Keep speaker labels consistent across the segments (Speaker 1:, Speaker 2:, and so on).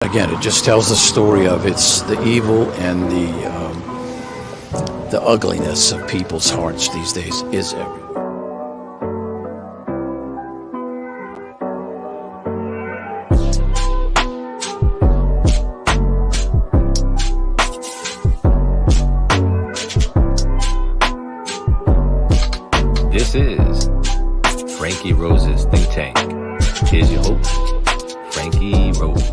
Speaker 1: Again, it just tells the story of it's the evil and the ugliness of people's hearts these days is everywhere.
Speaker 2: This is Franky Rose's Think Tank. Here's your host, Franky Rose.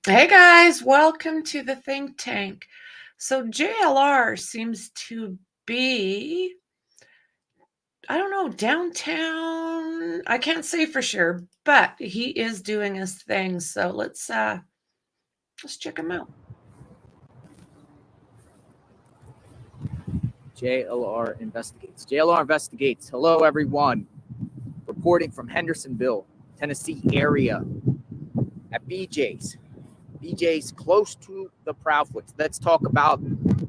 Speaker 3: Hey guys, welcome to the Think Tank. So JLR seems to be, I don't know, downtown. I can't say for sure, but he is doing his thing. So let's check him out.
Speaker 4: JLR investigates. JLR investigates. Hello, everyone. Reporting from Hendersonville, Tennessee area at BJ's. BJ's close to the Proudfoots. Let's talk about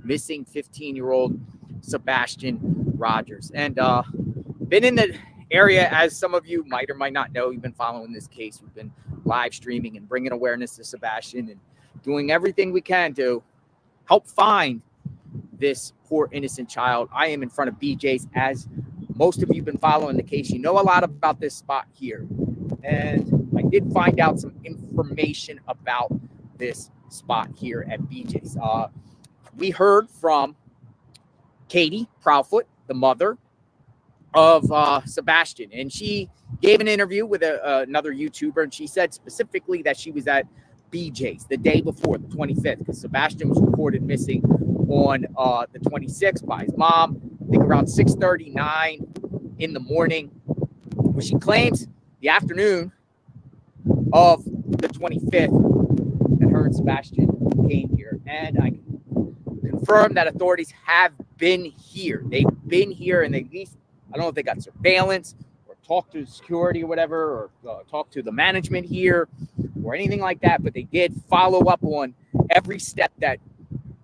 Speaker 4: missing 15-year-old Sebastian Rogers. And been in the area, as some of you might or might not know. You've been following this case. We've been live streaming and bringing awareness to Sebastian and doing everything we can to help find this poor innocent child. I am in front of BJ's. As most of you have been following the case, you know a lot about this spot here. And I did find out some information about this spot here at BJ's. We heard from Katie Proudfoot, the mother of Sebastian, and she gave an interview with another YouTuber, and she said specifically that she was at BJ's the day before, the 25th, because Sebastian was reported missing on the 26th by his mom, I think around 6:39 in the morning, where she claims the afternoon of the 25th that her and Sebastian came here. And I can confirm that authorities have been here. They've been here, and they at least, I don't know if they got surveillance or talked to security or whatever, or talked to the management here or anything like that, but they did follow up on every step that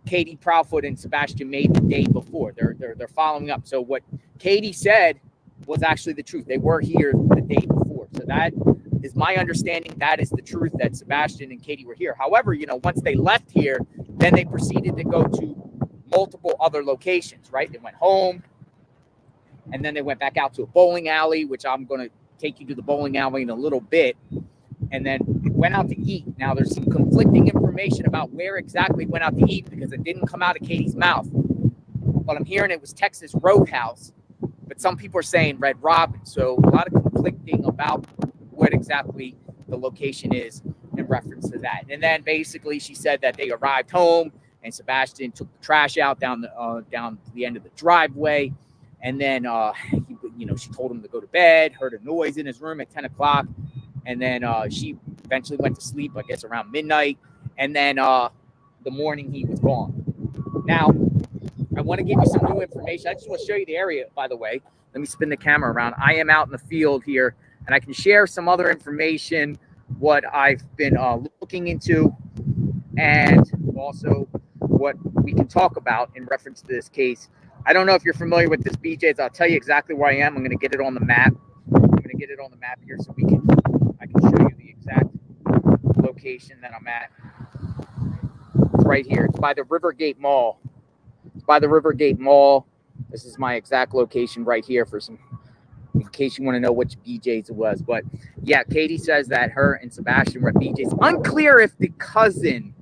Speaker 4: Katie Proudfoot and Sebastian made the day before. They're following up. So what Katie said was actually the truth. They were here the day before. So that is my understanding. That is the truth, that Sebastian and Katie were here. However, once they left here, then they proceeded to go to multiple other locations, right? They went home, and then they went back out to a bowling alley, which I'm going to take you to the bowling alley in a little bit, and then went out to eat. Now, there's some conflicting information about where exactly went out to eat, because it didn't come out of Katie's mouth. But I'm hearing it was Texas Roadhouse, but some people are saying Red Robin. So a lot of conflicting about what exactly the location is in reference to that. And then basically she said that they arrived home, and Sebastian took the trash out down the end of the driveway. And then, she told him to go to bed, heard a noise in his room at 10 o'clock. And then she eventually went to sleep, I guess, around midnight. And then the morning he was gone. Now, I want to give you some new information. I just want to show you the area, by the way. Let me spin the camera around. I am out in the field here, and I can share some other information, what I've been looking into, and also what we can talk about in reference to this case. I don't know if you're familiar with this BJ's. I'll tell you exactly where I am. I'm going to get it on the map. I'm going to get it on the map here so I can show you the exact location that I'm at. It's right here. It's by the Rivergate Mall. This is my exact location right here in case you want to know which BJ's it was. But yeah, Katie says that her and Sebastian were at BJ's. Unclear if the cousin,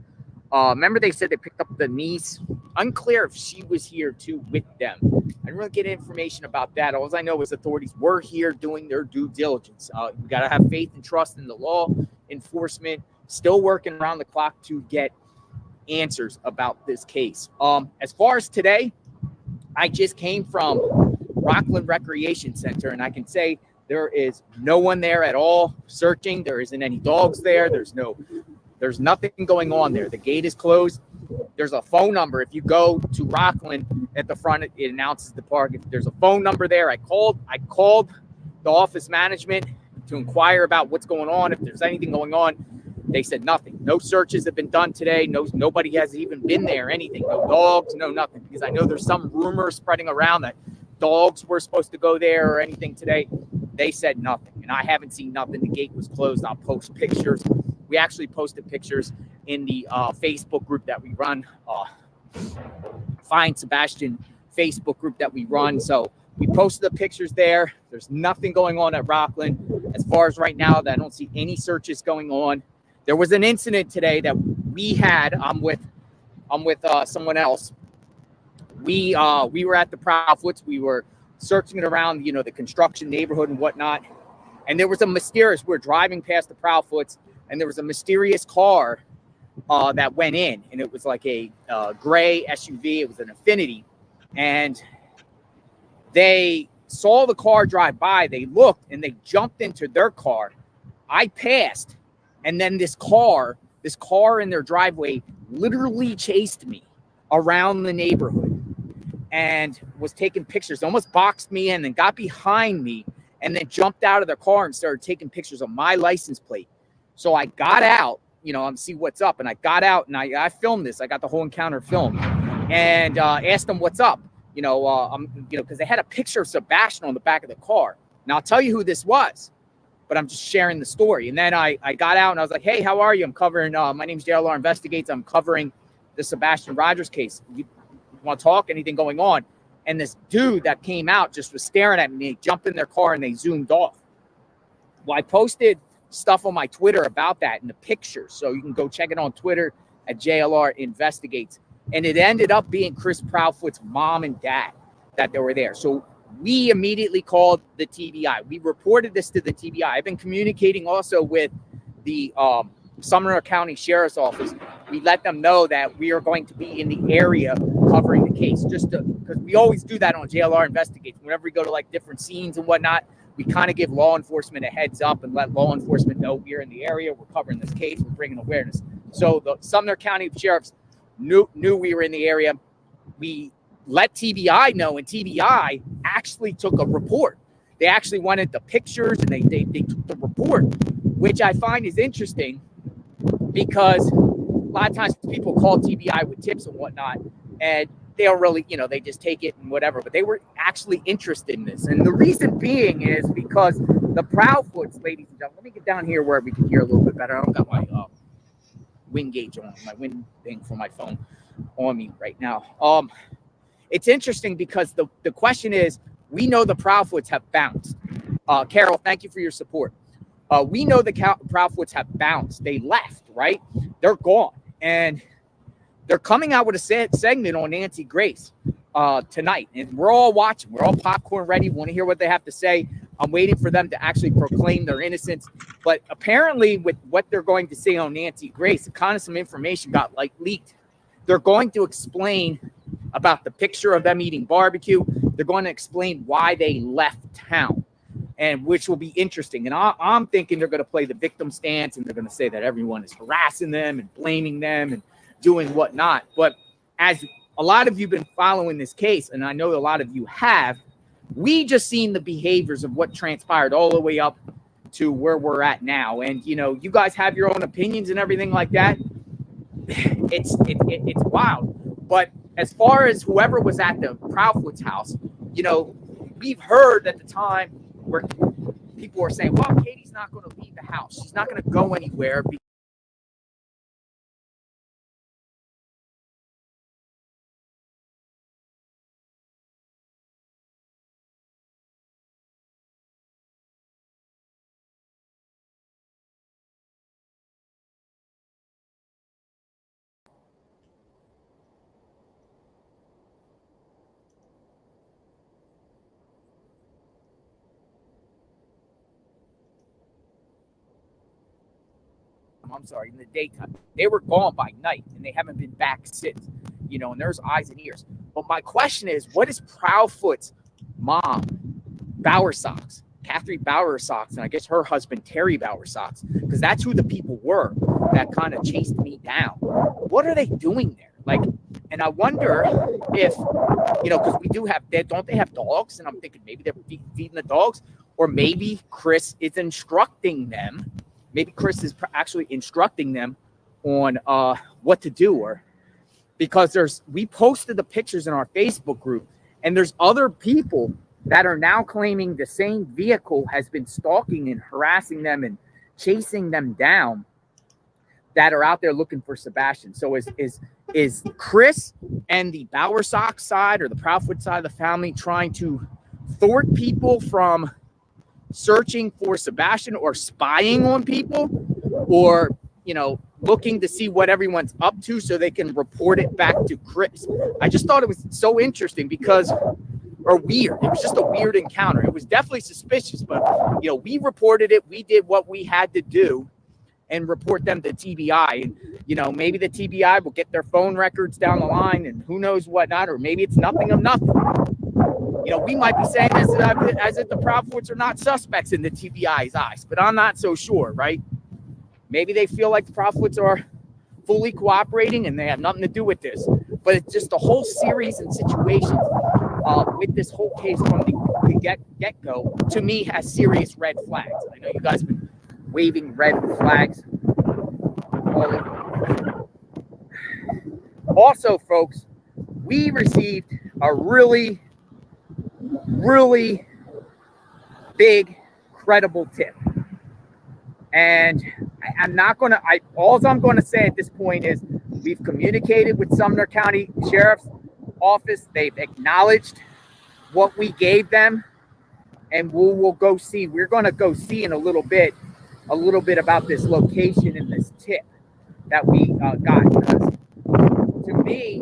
Speaker 4: remember they said they picked up the niece? Unclear if she was here too with them. I didn't really get information about that. All I know is authorities were here doing their due diligence. We got to have faith and trust in the law enforcement, still working around the clock to get answers about this case. As far as today, I just came from Rockland Recreation Center, and I can say there is no one there at all searching. There isn't any dogs there. There's nothing going on there. The gate is closed. There's a phone number. If you go to Rockland at the front, it announces the park. There's a phone number there. I called the office management to inquire about what's going on, if there's anything going on. They said nothing. No searches have been done today. Nobody has even been there, anything. No dogs, no nothing. Because I know there's some rumor spreading around that dogs were supposed to go there or anything today. They said nothing. And I haven't seen nothing. The gate was closed. I'll post pictures We actually posted pictures in the Facebook group that we run, Find Sebastian Facebook group that we run. So we posted the pictures there. There's nothing going on at Rockland as far as right now. That I don't see any searches going on. There was an incident today that we had. I'm with someone else. We were at the Proudfoots. We were searching it around, you know, the construction neighborhood and whatnot. And there was a mysterious, we're driving past the Proudfoots, and there was a mysterious car that went in, and it was like a gray SUV. It was an Infinity, and they saw the car drive by. They looked and they jumped into their car. I passed, and then this car in their driveway literally chased me around the neighborhood and was taking pictures, almost boxed me in and got behind me, and then jumped out of their car and started taking pictures of my license plate. So I got out, you know, I'm see what's up. And I got out and I filmed this. I got the whole encounter filmed and asked them what's up. You know, because they had a picture of Sebastian on the back of the car. Now I'll tell you who this was, but I'm just sharing the story. And then I got out and I was like, hey, how are you? I'm covering, my name's JLR Investigates. I'm covering the Sebastian Rogers case. You want to talk? Anything going on? And this dude that came out just was staring at me. They jumped in their car and they zoomed off. Well, I posted stuff on my Twitter about that in the pictures. So you can go check it on Twitter at JLR Investigates. And it ended up being Chris Proudfoot's mom and dad that they were there. So we immediately called the TBI. We reported this to the TBI. I've been communicating also with the Sumner County Sheriff's Office. We let them know that we are going to be in the area covering the case, just because we always do that on JLR Investigates. Whenever we go to like different scenes and whatnot, we kind of give law enforcement a heads up and let law enforcement know we're in the area, we're covering this case, we're bringing awareness. So the Sumner County Sheriff's knew we were in the area. We let TBI know, and TBI actually took a report. They actually wanted the pictures, and they took the report, which I find is interesting because a lot of times people call TBI with tips and whatnot, and they don't really, you know, they just take it and whatever, but they were actually interested in this. And the reason being is because the Proudfoots, ladies and gentlemen, let me get down here where we can hear a little bit better. I don't got my wind gauge on, my wind thing for my phone on me right now. It's interesting because the question is, we know the Proudfoots have bounced. Carol, thank you for your support. We know the Proudfoots have bounced. They left, right? They're gone. And they're coming out with a segment on Nancy Grace tonight. And we're all watching. We're all popcorn ready. Want to hear what they have to say. I'm waiting for them to actually proclaim their innocence. But apparently with what they're going to say on Nancy Grace, kind of some information got like leaked. They're going to explain about the picture of them eating barbecue. They're going to explain why they left town, and which will be interesting. And I'm thinking they're going to play the victim stance, and they're going to say that everyone is harassing them and blaming them and doing whatnot. But as a lot of you have been following this case, and I know a lot of you have, we just seen the behaviors of what transpired all the way up to where we're at now. And, you know, you guys have your own opinions and everything like that. It's wild. But as far as whoever was at the Proudfoot's house, you know, we've heard at the time where people were saying, well, Katie's not going to leave the house. She's not going to go anywhere. I'm sorry, in the daytime. They were gone by night, and they haven't been back since, you know, and there's eyes and ears. But my question is, what is Proudfoot's mom, Bowersox, Catherine Bowersox, and I guess her husband, Terry Bowersox, because that's who the people were that kind of chased me down. What are they doing there? Like, and I wonder if, you know, because we do have, don't they have dogs? And I'm thinking maybe they're feeding the dogs, or maybe Chris is instructing them. Maybe Chris is actually instructing them on what to do, or because we posted the pictures in our Facebook group, and there's other people that are now claiming the same vehicle has been stalking and harassing them and chasing them down. that are out there looking for Sebastian. So is Chris and the Bowersock side or the Proudfoot side of the family trying to thwart people from searching for Sebastian or spying on people, or, you know, looking to see what everyone's up to so they can report it back to Chris? I just thought it was so interesting because, or weird. It was just a weird encounter. It was definitely suspicious, but, you know, we reported it. We did what we had to do and report them to TBI. And, you know, maybe the TBI will get their phone records down the line and who knows what not, or maybe it's nothing of nothing. You know, we might be saying this as if the Proudfoots are not suspects in the TBI's eyes, but I'm not so sure, right? Maybe they feel like the Proudfoots are fully cooperating and they have nothing to do with this. But it's just a whole series and situations with this whole case from the get-go, to me, has serious red flags. I know you guys have been waving red flags all over. Also, folks, we received a really big, credible tip. And I'm not going to, all I'm going to say at this point is we've communicated with Sumner County Sheriff's Office. They've acknowledged what we gave them, and we'll go see. We're going to go see in a little bit about this location and this tip that we got. Because to me,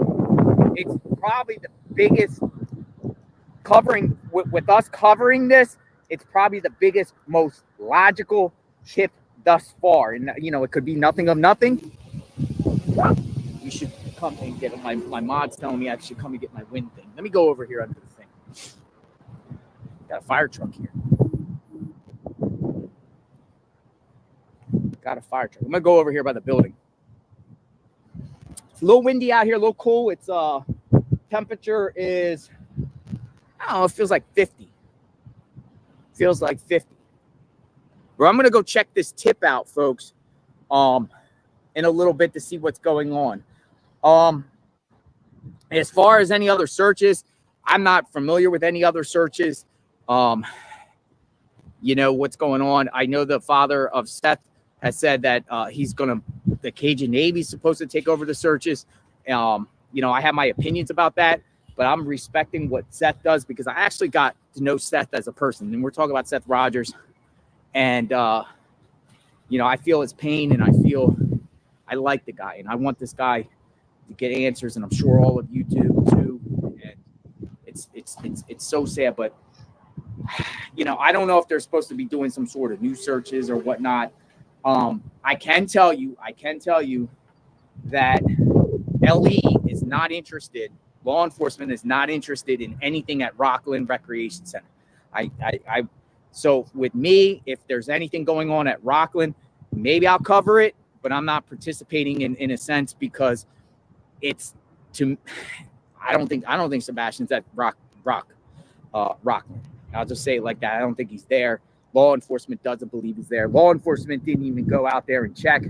Speaker 4: it's probably the biggest covering with us covering this. It's probably the biggest, most logical tip thus far. And, you know, it could be nothing of nothing. You should come and get my mod's telling me I should come and get my wind thing. Let me go over here under the thing. Got a fire truck here. Got a fire truck. I'm gonna go over here by the building. It's a little windy out here, a little cool. It's temperature is, I don't know, it feels like 50. Feels like 50. But I'm gonna go check this tip out, folks, in a little bit to see what's going on. As far as any other searches, I'm not familiar with any other searches. You know what's going on. I know the father of Seth has said that the Cajun Navy's supposed to take over the searches. You know, I have my opinions about that, but I'm respecting what Seth does because I actually got to know Seth as a person. And we're talking about Seth Rogers. And, you know, I feel his pain and I like the guy and I want this guy to get answers. And I'm sure all of you do too. And it's so sad, but you know, I don't know if they're supposed to be doing some sort of new searches or whatnot. I can tell you that LE is not interested. Law enforcement is not interested in anything at Rockland Recreation Center. So with me, if there's anything going on at Rockland, maybe I'll cover it, but I'm not participating in a sense because I don't think Sebastian's at Rockland. I'll just say it like that. I don't think he's there. Law enforcement doesn't believe he's there. Law enforcement didn't even go out there and check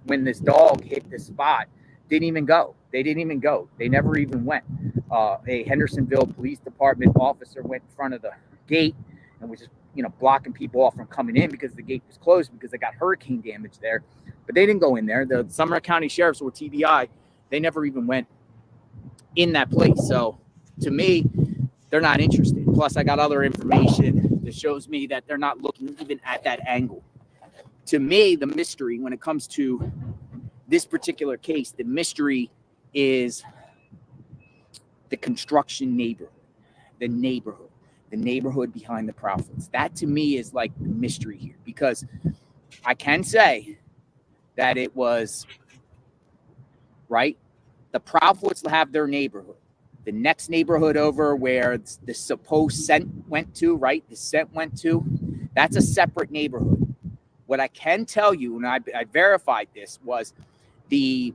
Speaker 4: when this dog hit the spot. Didn't even go. They didn't even go. They never even went. A Hendersonville Police Department officer went in front of the gate and was just, you know, blocking people off from coming in because the gate was closed because they got hurricane damage there. But they didn't go in there. The Sumner County Sheriffs or TBI, they never even went in that place. So to me, they're not interested. Plus, I got other information that shows me that they're not looking even at that angle. To me, the mystery when it comes to this particular case, the mystery is the construction neighborhood, the neighborhood behind the Proudfoots. That to me is like the mystery here, because I can say that it was right. The Proudfoots have their neighborhood. The next neighborhood over where the supposed scent went to, right? The scent went to, that's a separate neighborhood. What I can tell you, and I verified this, was the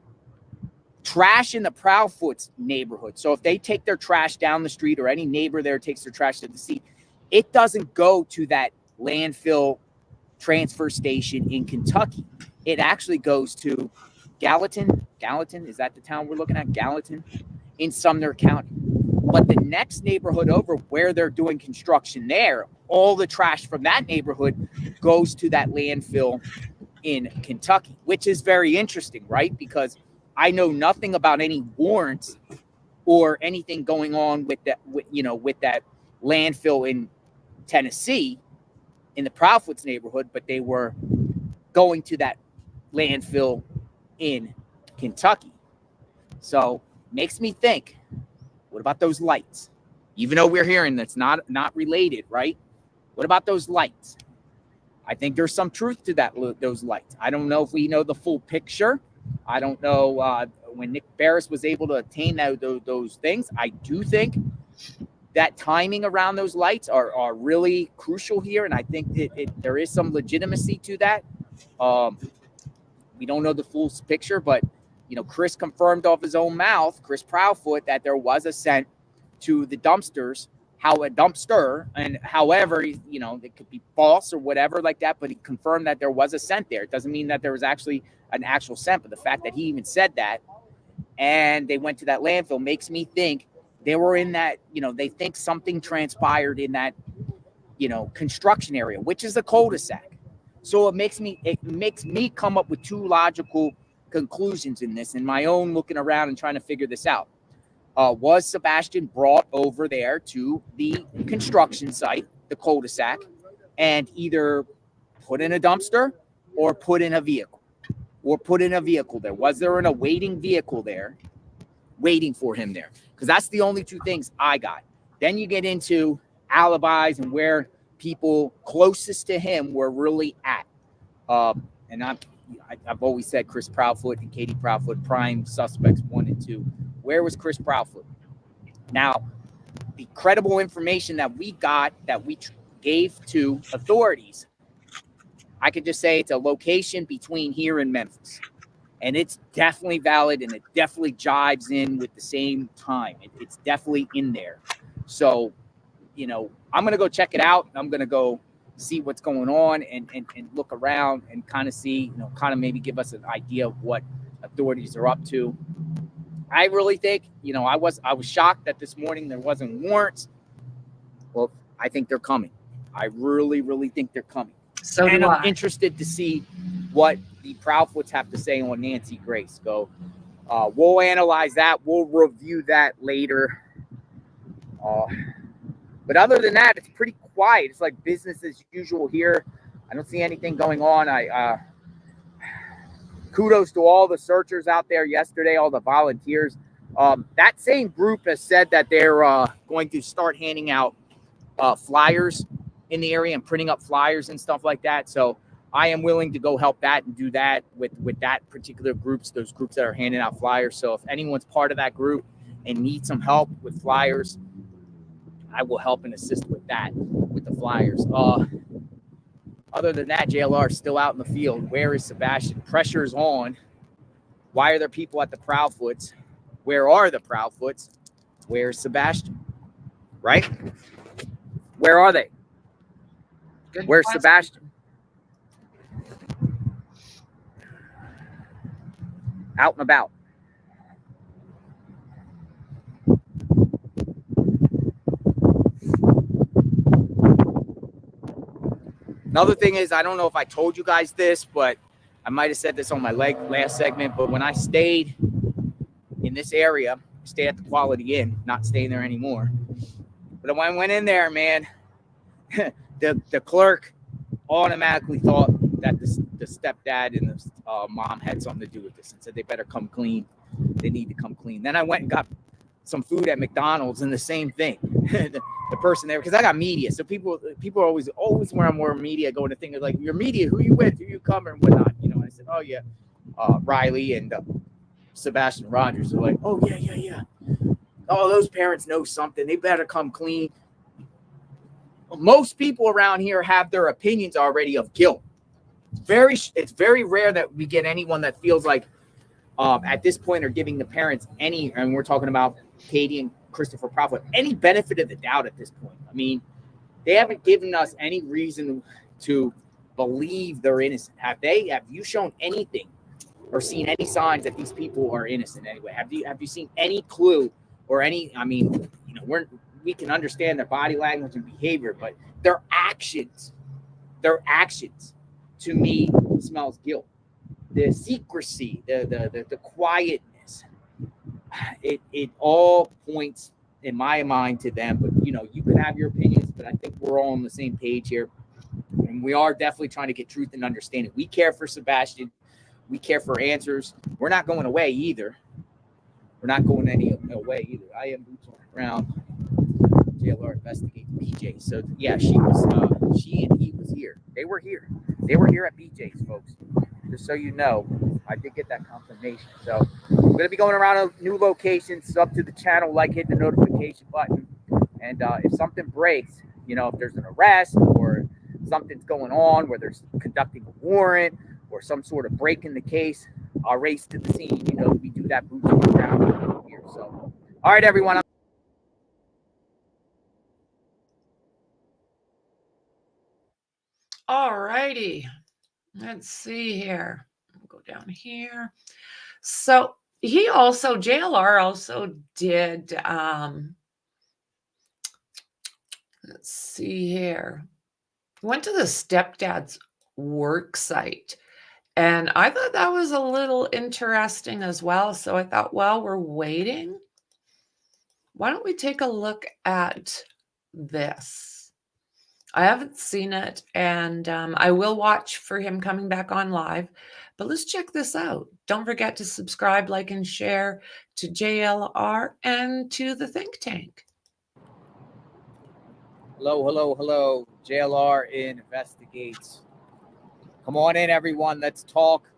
Speaker 4: trash in the Proudfoots neighborhood. So if they take their trash down the street or any neighbor there takes their trash to the sea, it doesn't go to that landfill transfer station in Kentucky. It actually goes to Gallatin. Gallatin, is that the town we're looking at? Gallatin in Sumner County. But the next neighborhood over where they're doing construction there, all the trash from that neighborhood goes to that landfill in Kentucky, which is very interesting, right? Because I know nothing about any warrants or anything going on with that, with that landfill in Tennessee in the Proudfoots neighborhood, but they were going to that landfill in Kentucky. So makes me think, what about those lights? Even though we're hearing that's not related, right? What about those lights? I think there's some truth to that. Those lights. I don't know if we know the full picture. I don't know when Nick Barris was able to attain those things. I do think that timing around those lights are really crucial here, and I think there is some legitimacy to that. We don't know the full picture, but Chris confirmed off his own mouth, Chris Proudfoot, that there was a scent to the dumpsters. How a dumpster, and however, it could be false or whatever like that, but he confirmed that there was a scent there. It doesn't mean that there was actually an actual scent, but the fact that he even said that, and they went to that landfill, makes me think they were in that, they think something transpired in that, construction area, which is a cul-de-sac. So it makes me come up with two logical conclusions in this, in my own looking around and trying to figure this out. Was Sebastian brought over there to the construction site, the cul-de-sac, and either put in a dumpster or put in a vehicle? There? Was there an awaiting vehicle there waiting for him there? Because that's the only two things I got. Then you get into alibis and where people closest to him were really at. And I've always said Chris Proudfoot and Katie Proudfoot, prime suspects 1 and 2. Where was Chris Proudfoot? Now, the credible information that we got, that we gave to authorities, I could just say it's a location between here and Memphis. And it's definitely valid, and it definitely jives in with the same time. It's definitely in there. So, I'm going to go check it out. I'm going to go see what's going on and look around and kind of see, kind of maybe give us an idea of what authorities are up to. I really think, I was shocked that this morning there wasn't warrants. Well, I think they're coming. I really, really think they're coming.
Speaker 3: So
Speaker 4: and I'm
Speaker 3: I.
Speaker 4: interested to see what the Proudfoots have to say on Nancy Grace. We'll analyze that. We'll review that later. But other than that, it's pretty quiet. It's like business as usual here. I don't see anything going on. Kudos to all the searchers out there yesterday, all the volunteers. That same group has said that they're going to start handing out flyers in the area and printing up flyers and stuff like that. So I am willing to go help that and do that with that particular groups, those groups that are handing out flyers. So if anyone's part of that group and needs some help with flyers, I will help and assist with that, with the flyers. Other than that, JLR is still out in the field. Where is Sebastian? Pressure's on. Why are there people at the Proudfoots? Where are the Proudfoots? Where's Sebastian? Right? Where are they?
Speaker 3: Good
Speaker 4: Where's
Speaker 3: question.
Speaker 4: Sebastian? Out and about. Another thing is, I don't know if I told you guys this, but I might have said this on my last segment, but when I stayed in this area, stay at the Quality Inn, not staying there anymore. But when I went in there, man, the clerk automatically thought that the stepdad and the mom had something to do with this and said they better come clean. They need to come clean. Then I went and got some food at McDonald's and the same thing. The person there, because I got media, so people are always where I'm more media going to think of like, your media, who you with, who you cover and whatnot. I said, oh yeah, Riley and Sebastian Rogers are like, oh yeah. Oh, those parents know something. They better come clean. Most people around here have their opinions already of guilt. It's very rare that we get anyone that feels like at this point are giving the parents any, and we're talking about Katie and Christopher Proudfoot, any benefit of the doubt at this point. I mean, they haven't given us any reason to believe they're innocent. Have you shown anything or seen any signs that these people are innocent anyway? Have you seen any clue or any, I mean, we can understand their body language and behavior, but their actions to me smells guilt. The secrecy, the quietness, it all points in my mind to them. But you know, you can have your opinions, but I think we're all on the same page here, and we are definitely trying to get truth and understanding. We care for Sebastian. We care for answers. We're not going away either. We're not going any away either. I am boots on the ground. JLR investigates BJ. So yeah, she and he was here. They were here. They were here at BJ's, folks. Just so you know, I did get that confirmation. So we're gonna be going around new locations. Sub to the channel, like, hit the notification button, and if something breaks, you know, if there's an arrest or something's going on where there's conducting a warrant or some sort of break in the case, I'll race to the scene. You know, we do that boots on the ground here. So, all right, everyone.
Speaker 3: All righty. Let's see here. We'll go down here. So he also, JLR also did, let's see here. Went to the stepdad's work site. And I thought that was a little interesting as well. So I thought, while we're waiting, why don't we take a look at this? I haven't seen it, and I will watch for him coming back on live. But let's check this out. Don't forget to subscribe, like, and share to JLR and to the think tank.
Speaker 4: Hello, hello, hello. JLR investigates. Come on in, everyone. Let's talk.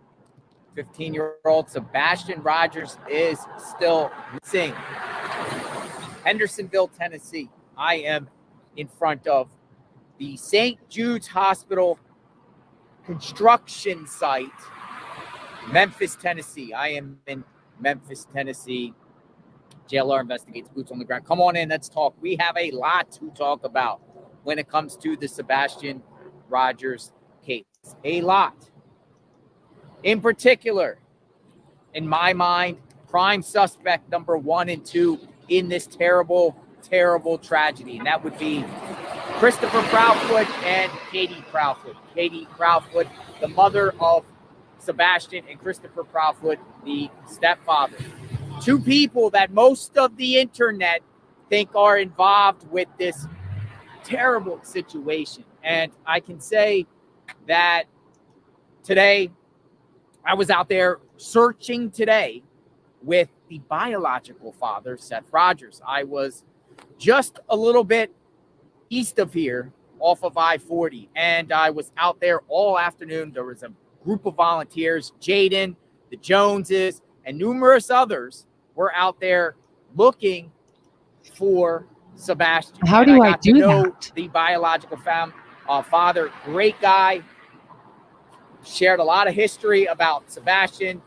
Speaker 4: 15-year-old Sebastian Rogers is still missing. Hendersonville, Tennessee. I am in front of the St. Jude's Hospital construction site, Memphis, Tennessee. I am in Memphis, Tennessee. JLR investigates, boots on the ground. Come on in, let's talk. We have a lot to talk about when it comes to the Sebastian Rogers case. A lot. In particular, in my mind, prime suspect number 1 and 2 in this terrible, terrible tragedy. And that would be Christopher Proudfoot and Katie Proudfoot. Katie Proudfoot, the mother of Sebastian, and Christopher Proudfoot, the stepfather. 2 people that most of the internet think are involved with this terrible situation. And I can say that today, I was out there searching today with the biological father, Seth Rogers. I was just a little bit east of here, off of I-40, and I was out there all afternoon. There was a group of volunteers, Jaden, the Joneses, and numerous others were out there looking for Sebastian.
Speaker 5: How do I do
Speaker 4: that? The biological father, great guy, shared a lot of history about Sebastian,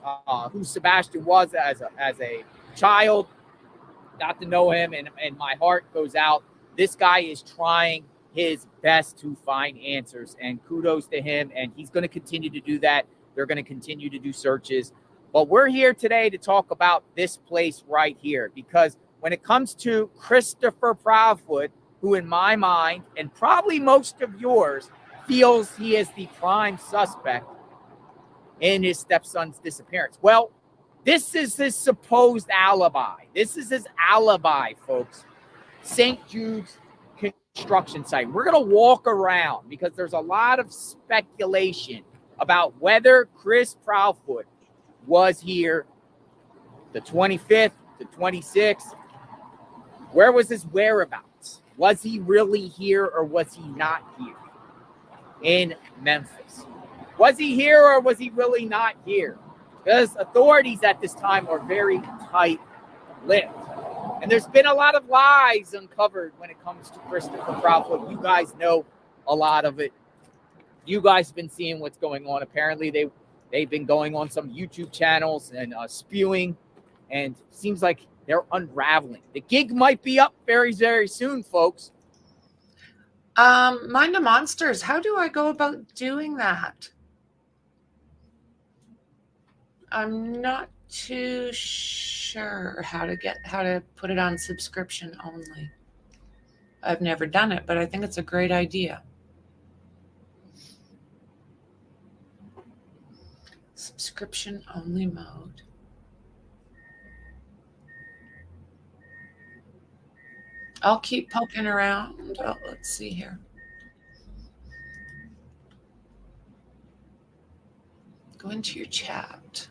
Speaker 4: who Sebastian was as a child. Got to know him, and my heart goes out. This guy is trying his best to find answers, and kudos to him, and he's going to continue to do that. They're going to continue to do searches. But we're here today to talk about this place right here, because when it comes to Christopher Proudfoot, who in my mind, and probably most of yours, feels he is the prime suspect in his stepson's disappearance. Well, this is his supposed alibi. This is his alibi, folks. St. Jude's construction site. We're going to walk around because there's a lot of speculation about whether Chris Proudfoot was here the 25th, the 26th. Where was his whereabouts? Was he really here or was he not here in Memphis? Was he here or was he really not here? Because authorities at this time are very tight-lipped. And there's been a lot of lies uncovered when it comes to Christopher Proudfoot. You guys know a lot of it. You guys have been seeing what's going on. Apparently, they've been going on some YouTube channels and spewing, and it seems like they're unraveling. The gig might be up very, very soon, folks.
Speaker 3: Mind the Monsters, how do I go about doing that? I'm not too sure how to put it on subscription only. I've never done it, but I think it's a great idea. description only mode. I'll keep poking around. Oh, let's see here. Go into your chat.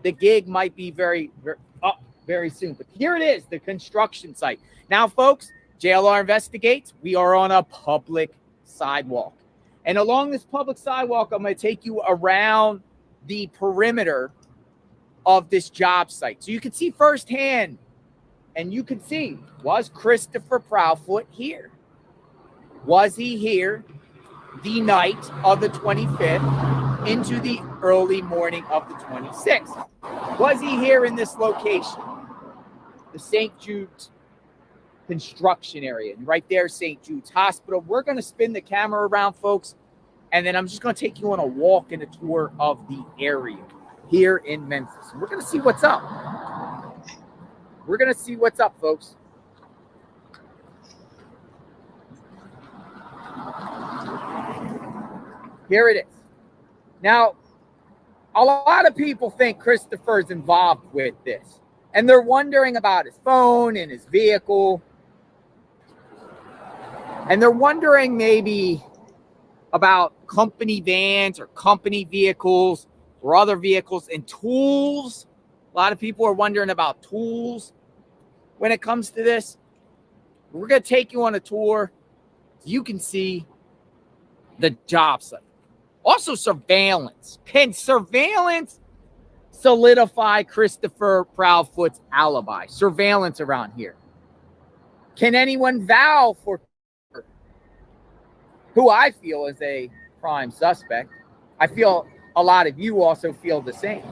Speaker 4: The gig might be very soon, but here it is, the construction site. Now, folks, JLR Investigates, we are on a public sidewalk. And along this public sidewalk, I'm going to take you around the perimeter of this job site. So you can see firsthand, and you can see, was Christopher Proudfoot here? Was he here the night of the 25th into the early morning of the 26th? Was he here in this location? The St. Jude's construction area. And right there, St. Jude's Hospital. We're going to spin the camera around, folks, and then I'm just going to take you on a walk and a tour of the area here in Memphis. And we're going to see what's up. We're going to see what's up, folks. Here it is. Now, a lot of people think Christopher's involved with this, and they're wondering about his phone and his vehicle. And they're wondering maybe about company vans or company vehicles or other vehicles and tools. A lot of people are wondering about tools when it comes to this. We're going to take you on a tour so you can see the job site. Also surveillance. Can surveillance solidify Christopher Proudfoot's alibi? Surveillance around here. Can anyone vouch for who I feel is a prime suspect? I feel a lot of you also feel the same.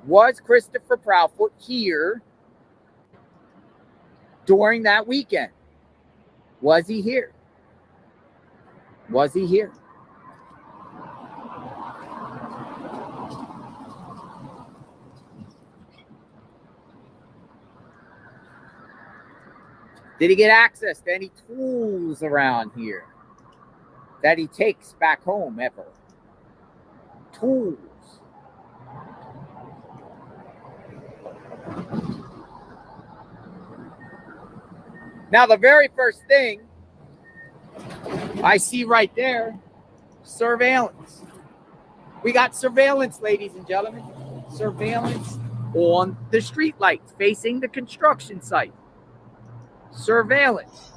Speaker 4: Was Christopher Proudfoot here during that weekend? Was he here? Was he here? Did he get access to any tools around here that he takes back home ever? Tools. Now, the very first thing I see right there, surveillance. We got surveillance, ladies and gentlemen. Surveillance on the street lights facing the construction site. Surveillance.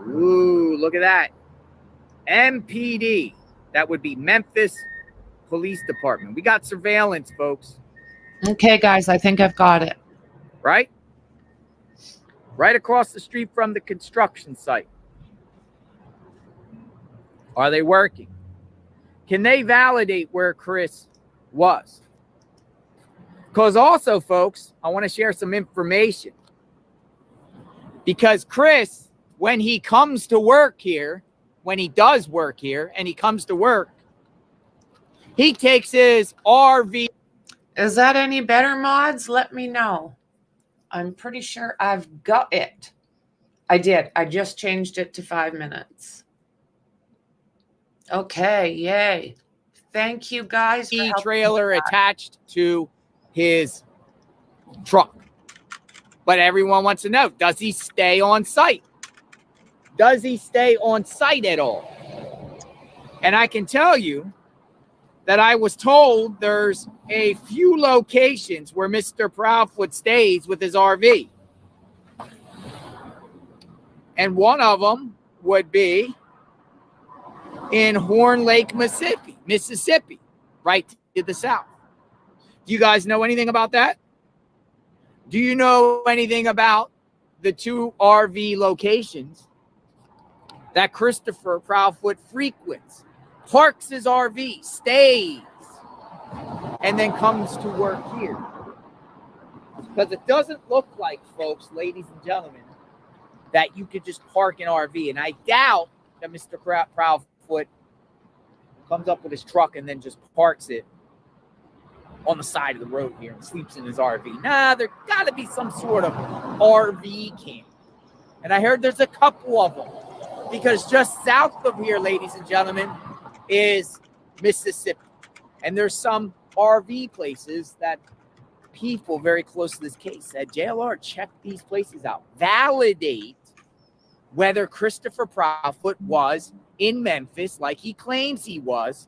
Speaker 4: Ooh, look at that. MPD. That would be Memphis Police Department. We got surveillance, folks.
Speaker 3: Okay, guys, I think I've got it.
Speaker 4: Right? Right across the street from the construction site. Are they working? Can they validate where Chris was? Because also, folks, I want to share some information. Because Chris, when he comes to work here, when he does work here and he comes to work, he takes his RV.
Speaker 3: Is that any better, mods? Let me know. I'm pretty sure I've got it. I did. I just changed it to 5 minutes. Okay, yay. Thank you, guys. For
Speaker 4: trailer attached to his truck. But everyone wants to know, does he stay on site? Does he stay on site at all? And I can tell you that I was told there's a few locations where Mr. Proudfoot stays with his RV. And one of them would be in Horn Lake, Mississippi, right to the south. Do you guys know anything about that? Do you know anything about the 2 RV locations that Christopher Proudfoot frequents? Parks his RV, stays, and then comes to work here. Because it doesn't look like, folks, ladies and gentlemen, that you could just park an RV. And I doubt that Mr. Proudfoot comes up with his truck and then just parks it on the side of the road here and sleeps in his RV. Nah, there got to be some sort of RV camp. And I heard there's a couple of them, because just south of here, ladies and gentlemen, is Mississippi. And there's some RV places that people very close to this case said, JLR, check these places out. Validate whether Christopher Proudfoot was in Memphis like he claims he was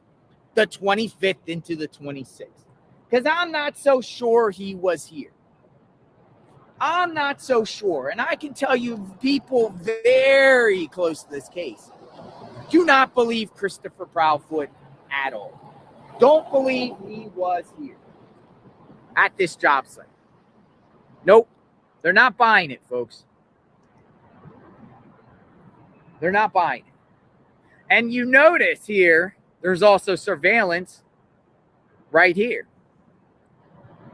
Speaker 4: the 25th into the 26th. Because I'm not so sure he was here. I'm not so sure. And I can tell you people very close to this case do not believe Christopher Proudfoot at all. Don't believe he was here at this job site. Nope. They're not buying it, folks. They're not buying it. And you notice here, there's also surveillance right here.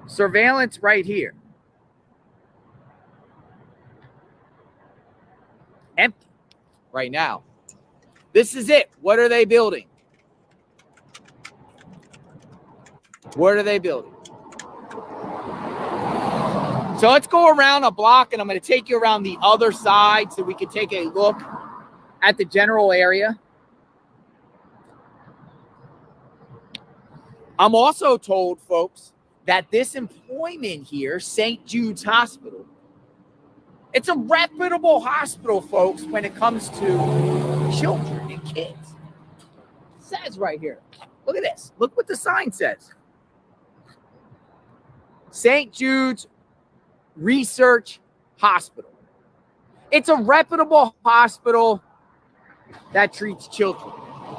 Speaker 4: Surveillance right here. Empty right now. This is it. What are they building? What are they building? So let's go around a block, and I'm going to take you around the other side so we can take a look at the general area. I'm also told, folks, that this employment here, St. Jude's Hospital, it's a reputable hospital, folks, when it comes to children and kids. It says right here. Look at this. Look what the sign says. St. Jude's Research Hospital. It's a reputable hospital that treats children.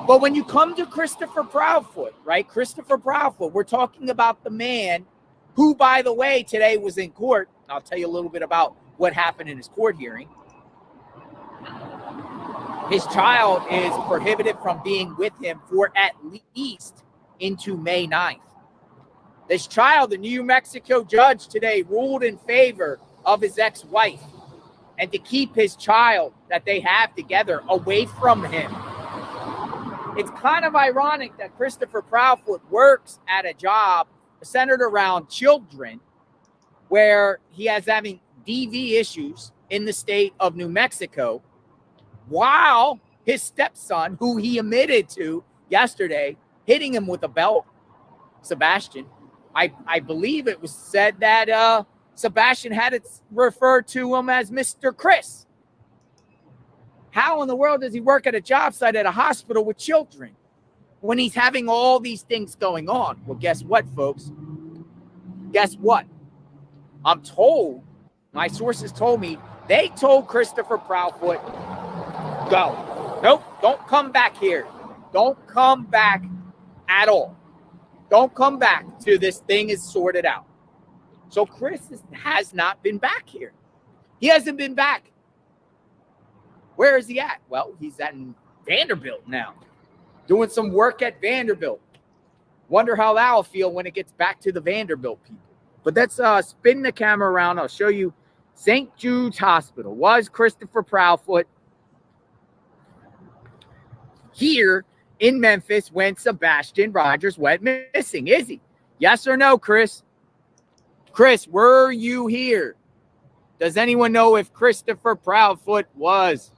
Speaker 4: But when you come to Christopher Proudfoot, right? Christopher Proudfoot, we're talking about the man who, by the way, today was in court. I'll tell you a little bit about what happened in his court hearing. His child is prohibited from being with him for at least into May 9th. This child, the New Mexico judge today ruled in favor of his ex-wife and to keep his child that they have together away from him. It's kind of ironic that Christopher Proudfoot works at a job centered around children where he has having DV issues in the state of New Mexico, while his stepson, who he admitted to yesterday, hitting him with a belt, Sebastian. I believe it was said that Sebastian had it referred to him as Mr. Chris. How in the world does he work at a job site at a hospital with children when he's having all these things going on? Well, guess what, folks? Guess what? I'm told, my sources told me, they told Christopher Proudfoot, go. Nope, don't come back here. Don't come back at all. Don't come back till this thing is sorted out. So Chris has not been back here. He hasn't been back. Where is he at? Well, he's at Vanderbilt now, doing some work at Vanderbilt. Wonder how that'll feel when it gets back to the Vanderbilt people. But let's spin the camera around. I'll show you St. Jude's Hospital. Was Christopher Proudfoot here in Memphis when Sebastian Rogers went missing? Is he? Yes or no, Chris? Chris, were you here? Does anyone know if Christopher Proudfoot was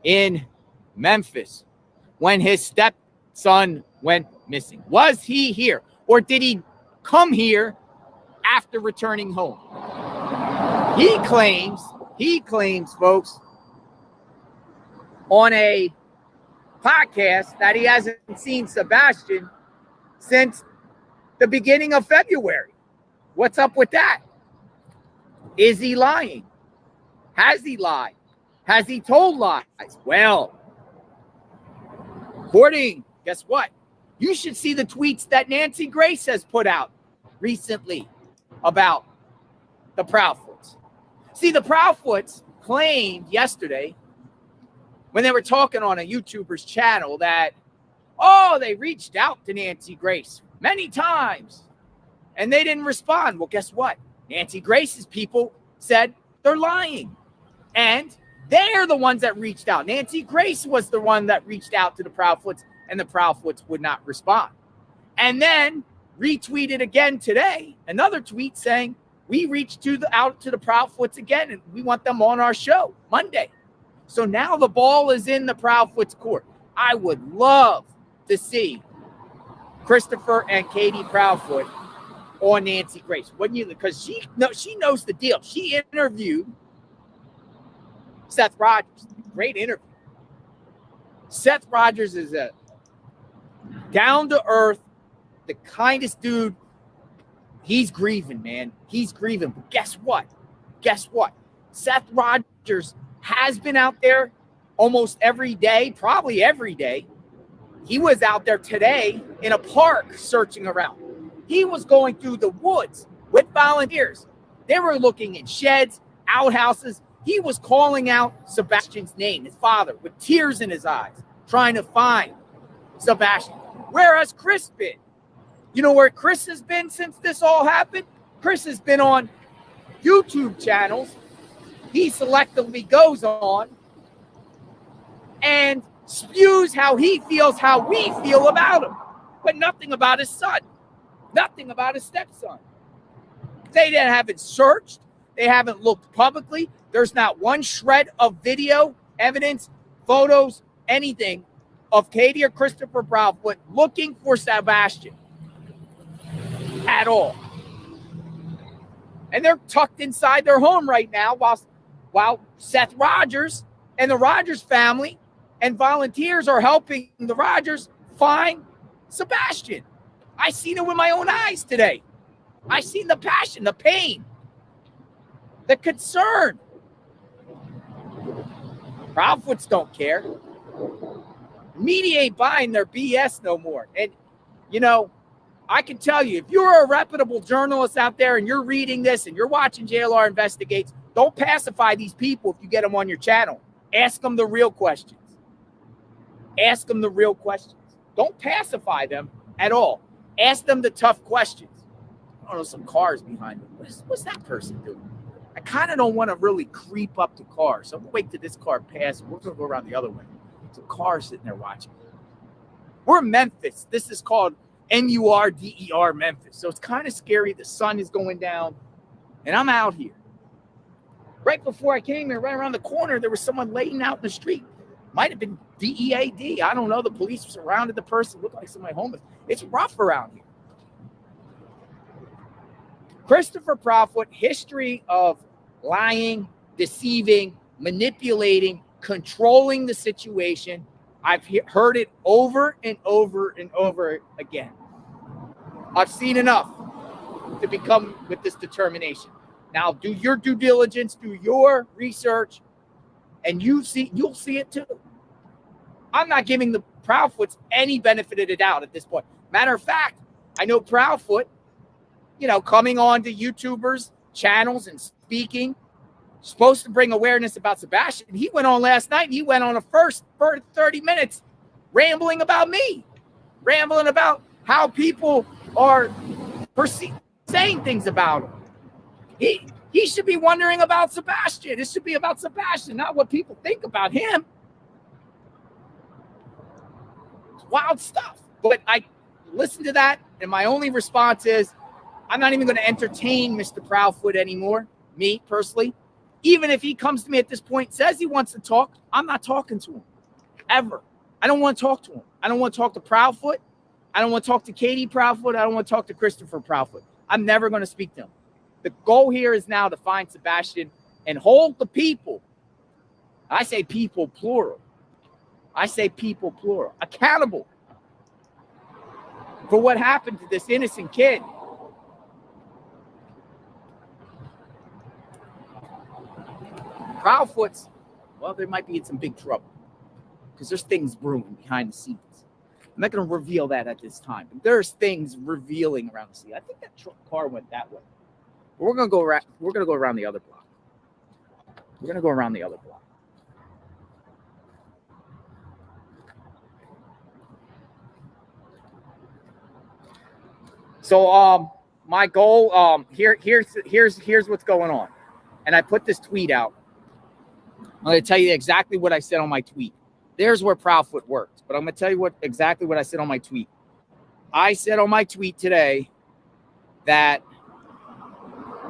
Speaker 4: in Memphis when his stepson went missing? Was he here? Or did he come here after returning home? He claims, folks, on a podcast that he hasn't seen Sebastian since the beginning of February. What's up with that? Is he lying? Has he lied? Has he told lies? Well, according, guess what? You should see the tweets that Nancy Grace has put out recently about the Proudfoots. See, the Proudfoots claimed yesterday when they were talking on a YouTuber's channel that, oh, they reached out to Nancy Grace many times and they didn't respond. Well, guess what? Nancy Grace's people said they're lying. And they're the ones that reached out. Nancy Grace was the one that reached out to the Proudfoots, and the Proudfoots would not respond. And then retweeted again today, another tweet saying, we reached out to the Proudfoots again, and we want them on our show Monday. So now the ball is in the Proudfoots' court. I would love to see Christopher and Katie Proudfoot on Nancy Grace. Wouldn't you? Because she knows the deal. She interviewed Seth Rogers. Great interview. Seth Rogers is a down-to-earth, the kindest dude. He's grieving, man. He's grieving. But guess what? Guess what? Seth Rogers has been out there almost every day, probably every day. He was out there today in a park searching around. He was going through the woods with volunteers. They were looking in sheds, outhouses. He was calling out Sebastian's name, his father, with tears in his eyes, trying to find Sebastian. Where has Chris been? You know where Chris has been since this all happened? Chris has been on YouTube channels. He selectively goes on and spews how he feels, how we feel about him, but nothing about his son, nothing about his stepson. They haven't searched. They haven't looked publicly. There's not one shred of video, evidence, photos, anything of Katie or Christopher Proudfoot looking for Sebastian at all. And they're tucked inside their home right now while Seth Rogers and the Rogers family and volunteers are helping the Rogers find Sebastian. I seen it with my own eyes today. I seen the passion, the pain, the concern. Proudfoots don't care. Media ain't buying their BS no more. And, you know, I can tell you, if you're a reputable journalist out there and you're reading this and you're watching JLR Investigates, don't pacify these people if you get them on your channel. Ask them the real questions. Ask them the real questions. Don't pacify them at all. Ask them the tough questions. I don't know, some cars behind them. What's that person doing? I kind of don't want to really creep up to cars. So I'm going to wait till this car passes. We're going to go around the other way. There's a car sitting there watching. We're in Memphis. This is called MURDER Memphis. So it's kind of scary. The sun is going down. And I'm out here. Right before I came here, right around the corner, there was someone laying out in the street. Might have been DEAD. I don't know. The police surrounded the person. Looked like somebody homeless. It's rough around here. Christopher Proudfoot, history of lying, deceiving, manipulating, controlling the situation. I've heard it over and over and over again. I've seen enough to become with this determination. Now, do your due diligence, do your research, and you'll see it too. I'm not giving the Proudfoots any benefit of the doubt at this point. Matter of fact, I know Proudfoot, you know, coming on to YouTubers' channels and speaking, supposed to bring awareness about Sebastian. He went on last night and he went on a first 30 minutes rambling about me, rambling about how people are saying things about him. He should be wondering about Sebastian. It should be about Sebastian, not what people think about him. It's wild stuff. But I listened to that, and my only response is, I'm not even going to entertain Mr. Proudfoot anymore, me personally. Even if he comes to me at this point, says he wants to talk, I'm not talking to him, ever. I don't want to talk to him. I don't want to talk to Proudfoot. I don't want to talk to Katie Proudfoot. I don't want to talk to Christopher Proudfoot. I'm never going to speak to him. The goal here is now to find Sebastian and hold the people. I say people, plural. I say people, plural. Accountable for what happened to this innocent kid. Proudfoots, well, they might be in some big trouble because there's things brewing behind the scenes. I'm not going to reveal that at this time, but there's things revealing around the scene. I think that car went that way. But we're going to go around. We're going to go around the other block. We're going to go around the other block. So, my goal, here's what's going on, and I put this tweet out. I'm going to tell you exactly what I said on my tweet. There's where Proudfoot worked, but I'm going to tell you exactly what I said on my tweet. I said on my tweet today that,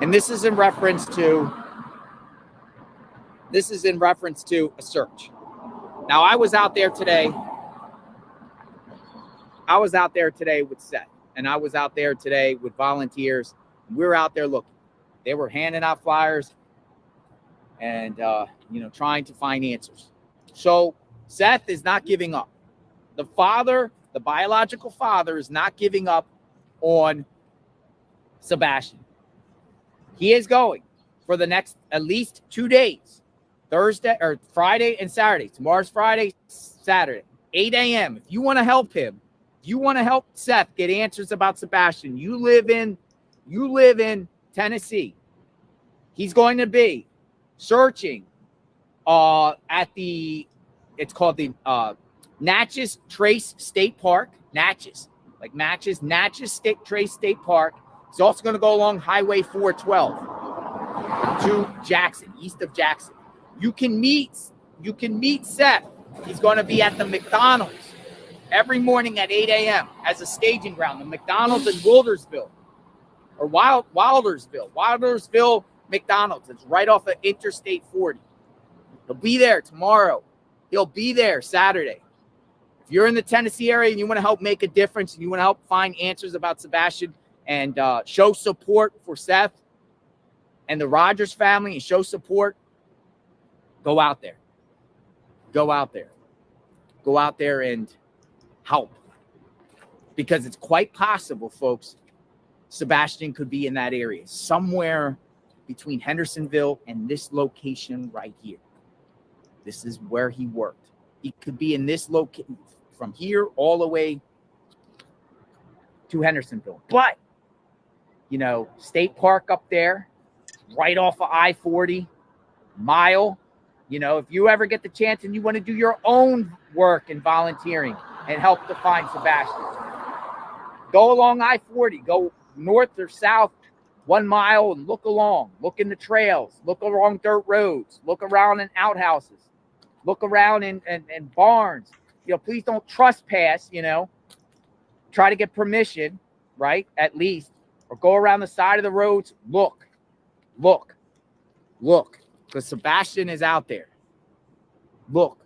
Speaker 4: and this is in reference to a search. Now, I was out there today with Seth, and I was out there today with volunteers. We were out there looking. They were handing out flyers and, trying to find answers. So Seth is not giving up. The father, the biological father, is not giving up on Sebastian. He is going for the next at least 2 days, Friday and Saturday. Tomorrow's Friday, Saturday, 8 a.m. If you want to help him, if you want to help Seth get answers about Sebastian, you live in Tennessee. He's going to be searching it's called the Natchez Trace State Park. Natchez Trace State Park. He's also going to go along Highway 412 to Jackson, east of Jackson. You can meet Seth. He's going to be at the McDonald's every morning at 8 a.m. as a staging ground. The McDonald's in Wildersville or Wildersville McDonald's. It's right off of Interstate 40. He'll be there tomorrow. He'll be there Saturday. If you're in the Tennessee area and you want to help make a difference and you want to help find answers about Sebastian and show support for Seth and the Rogers family and show support, go out there. Go out there. Go out there and help. Because it's quite possible, folks, Sebastian could be in that area, somewhere between Hendersonville and this location right here. This is where he worked. He could be in this location from here all the way to Hendersonville. But, State Park up there, right off of I-40, mile. If you ever get the chance and you want to do your own work and volunteering and help to find Sebastian, go along I-40, go north or south 1 mile and look along, look in the trails, look along dirt roads, look around in outhouses, look around in barns. Please don't trespass, try to get permission, right? At least, or go around the side of the roads. Look, because Sebastian is out there. Look,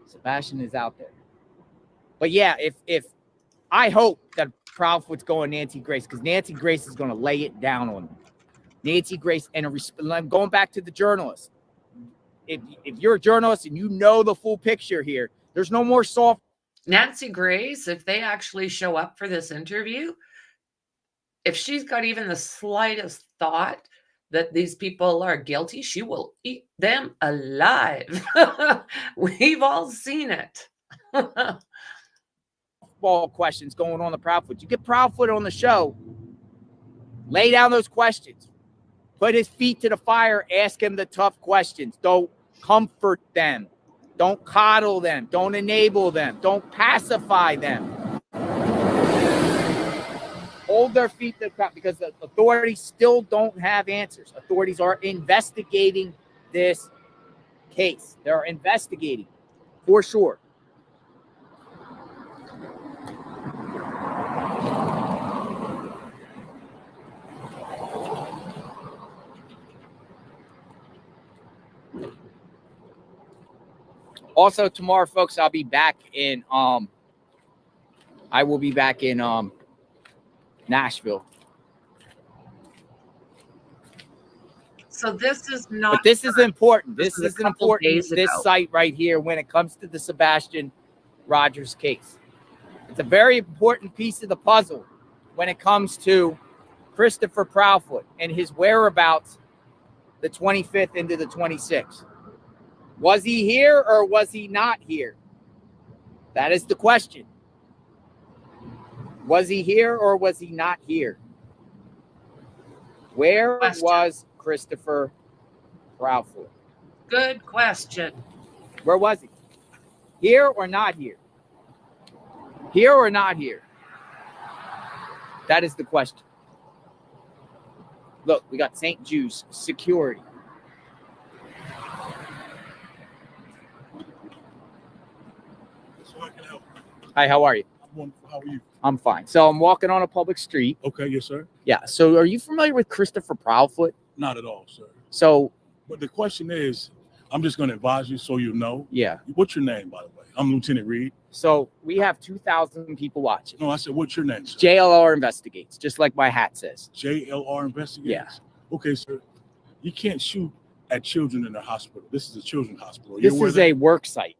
Speaker 4: Sebastian is out there. But yeah, if I hope that Proudfoot's going Nancy Grace, because Nancy Grace is going to lay it down on him. Nancy Grace, and I'm going back to the journalist. If you're a journalist and you know the full picture here, there's no more soft.
Speaker 3: Nancy Grace, if they actually show up for this interview, if she's got even the slightest thought that these people are guilty, she will eat them alive. We've all seen it.
Speaker 4: Ball questions going on the Proudfoot. You get Proudfoot on the show, lay down those questions, put his feet to the fire, ask him the tough questions. Don't comfort them. Don't coddle them. Don't enable them. Don't pacify them. Hold their feet to the fire, because the authorities still don't have answers. Authorities are investigating this case. They're investigating for sure. Also tomorrow, folks, I'll be back in Nashville.
Speaker 3: So this is not.
Speaker 4: But this is important. This
Speaker 3: is
Speaker 4: is important. This site right here when it comes to the Sebastian Rogers case. It's a very important piece of the puzzle when it comes to Christopher Proudfoot and his whereabouts the 25th into the 26th. Was he here or was he not here? That is the question. Was he here or was he not here? Where was Christopher Proudfoot?
Speaker 3: Good question.
Speaker 4: Where was he? Here or not here? Here or not here? That is the question. Look, we got St. Jude's security. Hi, how are you?
Speaker 5: Wonderful. How are you?
Speaker 4: I'm fine. So I'm walking on a public street.
Speaker 5: Okay, yes, sir.
Speaker 4: Yeah. So are you familiar with Christopher Proudfoot?
Speaker 5: Not at all, sir.
Speaker 4: So
Speaker 5: But the question is, I'm just going to advise you so you know.
Speaker 4: yeah.
Speaker 5: What's your name, by the way? I'm Lieutenant Reed.
Speaker 4: So we have 2,000 people watching.
Speaker 5: No, I said, what's your name, sir?
Speaker 4: JLR investigates, just like my hat says.
Speaker 5: JLR Investigates?
Speaker 4: Yeah.
Speaker 5: Okay, sir. You can't shoot at children in a hospital. This is a children's hospital.
Speaker 4: This is a work site.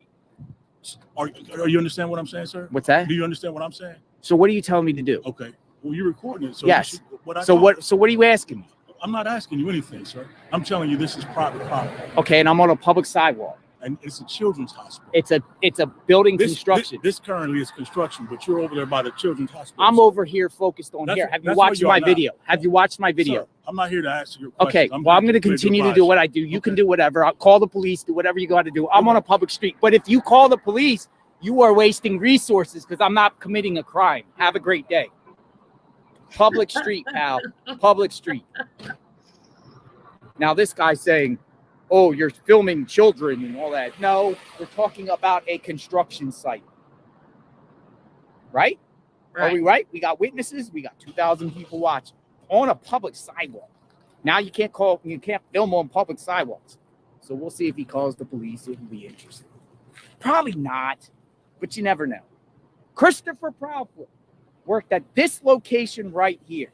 Speaker 5: Are you understand what I'm saying, sir?
Speaker 4: What's that?
Speaker 5: Do you understand what I'm saying?
Speaker 4: So what are you telling me to do?
Speaker 5: Okay. Well, you're recording it. So
Speaker 4: yes.
Speaker 5: So
Speaker 4: what are you asking me?
Speaker 5: I'm not asking you anything, sir. I'm telling you this is private property.
Speaker 4: Okay, and I'm on a public sidewalk.
Speaker 5: And it's a children's hospital.
Speaker 4: It's a building construction.
Speaker 5: This currently is construction, but you're over there by the children's hospital.
Speaker 4: I'm over here focused on here. Have you watched my video? Have you watched my video?
Speaker 5: Sir, I'm not here to answer your questions.
Speaker 4: Okay, well, I'm going to continue to do what I do. You can do whatever. I'll call the police, do whatever you got to do. I'm on a public street. But if you call the police, you are wasting resources because I'm not committing a crime. Have a great day. Public street, pal. Public street. Now, this guy's saying, oh, you're filming children and all that. No, we're talking about a construction site. Right? Are we right? We got witnesses. We got 2,000 people watching on a public sidewalk. Now you can't film on public sidewalks. So we'll see if he calls the police. It will be interesting. Probably not, but you never know. Christopher Proudfoot worked at this location right here.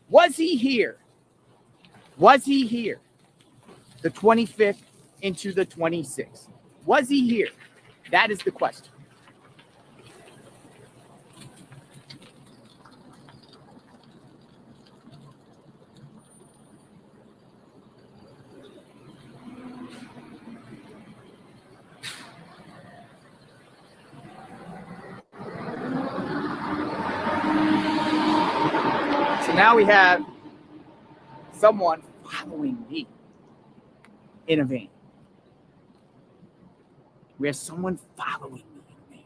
Speaker 4: Was he here? Was he here? The 25th into the 26th. Was he here? That is the question. So now we have someone following me in a van. We have someone following me in a van.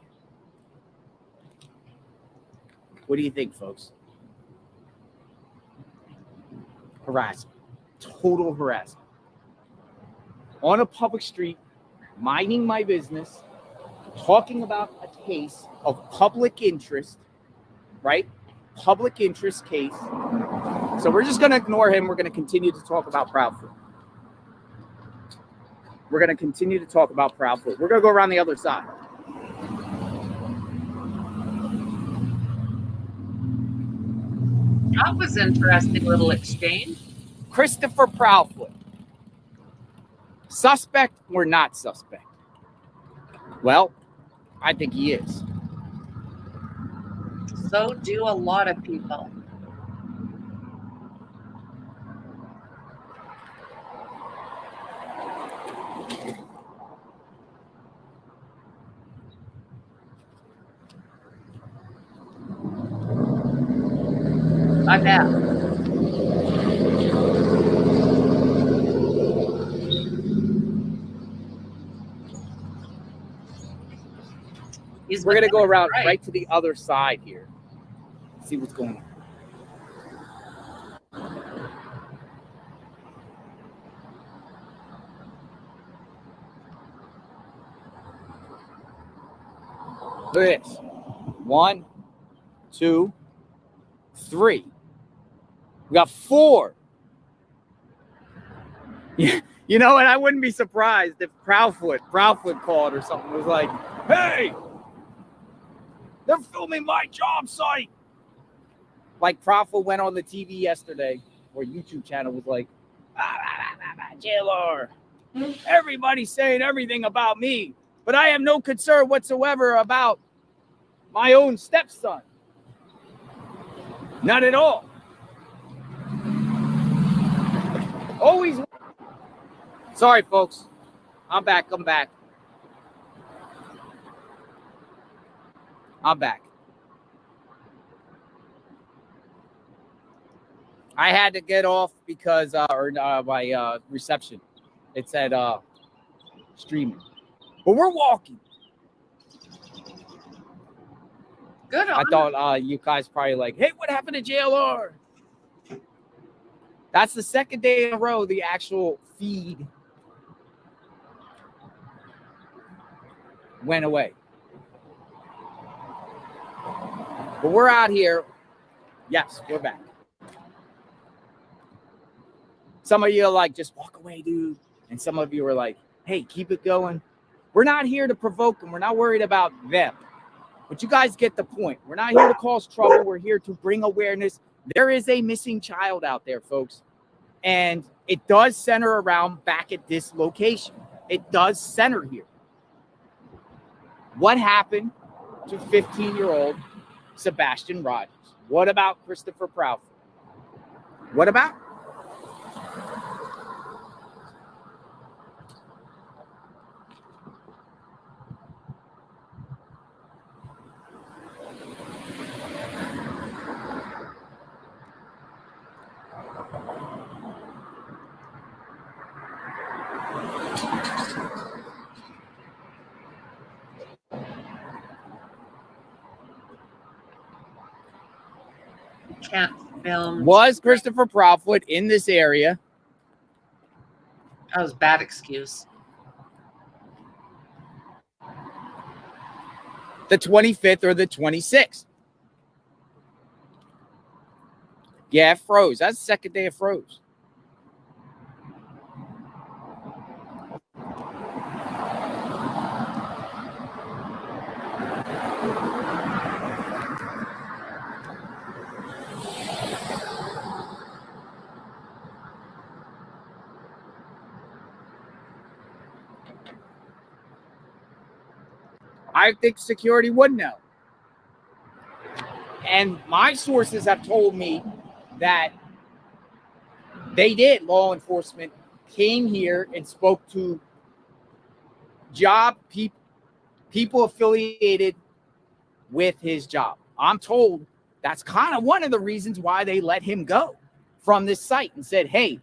Speaker 4: What do you think, folks? Harassment. Total harassment. On a public street, minding my business, talking about a case of public interest, right? Public interest case. So we're just going to ignore him. We're going to continue to talk about Proudfoot. We're going to continue to talk about Proudfoot. We're going to go around the other side.
Speaker 3: That was an interesting little exchange.
Speaker 4: Christopher Proudfoot. Suspect or not suspect? Well, I think he is.
Speaker 3: So do a lot of people. I bet.
Speaker 4: We're going to go around right to the other side here. See what's going on. Look at this. 1, 2, 3. We got 4. Yeah, you know, and I wouldn't be surprised if Proudfoot called or something. Was like, hey, they're filming my job site. Like Proudfoot went on the TV yesterday, or YouTube channel was like, JLR, everybody's saying everything about me, but I have no concern whatsoever about my own stepson. Not at all. Always. Sorry, folks. I'm back. I'm back. I had to get off because my reception. It said streaming. But we're walking.
Speaker 3: Good on
Speaker 4: I thought you guys probably like, hey, what happened to JLR? That's the second day in a row the actual feed went away. But we're out here. Yes, we're back. Some of you are like, just walk away, dude. And some of you are like, hey, keep it going. We're not here to provoke them. We're not worried about them. But you guys get the point. We're not here to cause trouble. We're here to bring awareness. There is a missing child out there, folks. And it does center around back at this location. It does center here. What happened to 15-year-old Sebastian Rogers? What about Christopher Proudfoot? What about?
Speaker 3: Can't film.
Speaker 4: Was Christopher Proudfoot in this area?
Speaker 3: That was a bad excuse.
Speaker 4: The 25th or the 26th? Yeah, it froze. That's the second day it froze. I think security would know. And my sources have told me that they did. Law enforcement came here and spoke to job people affiliated with his job. I'm told that's kind of one of the reasons why they let him go from this site and said, hey,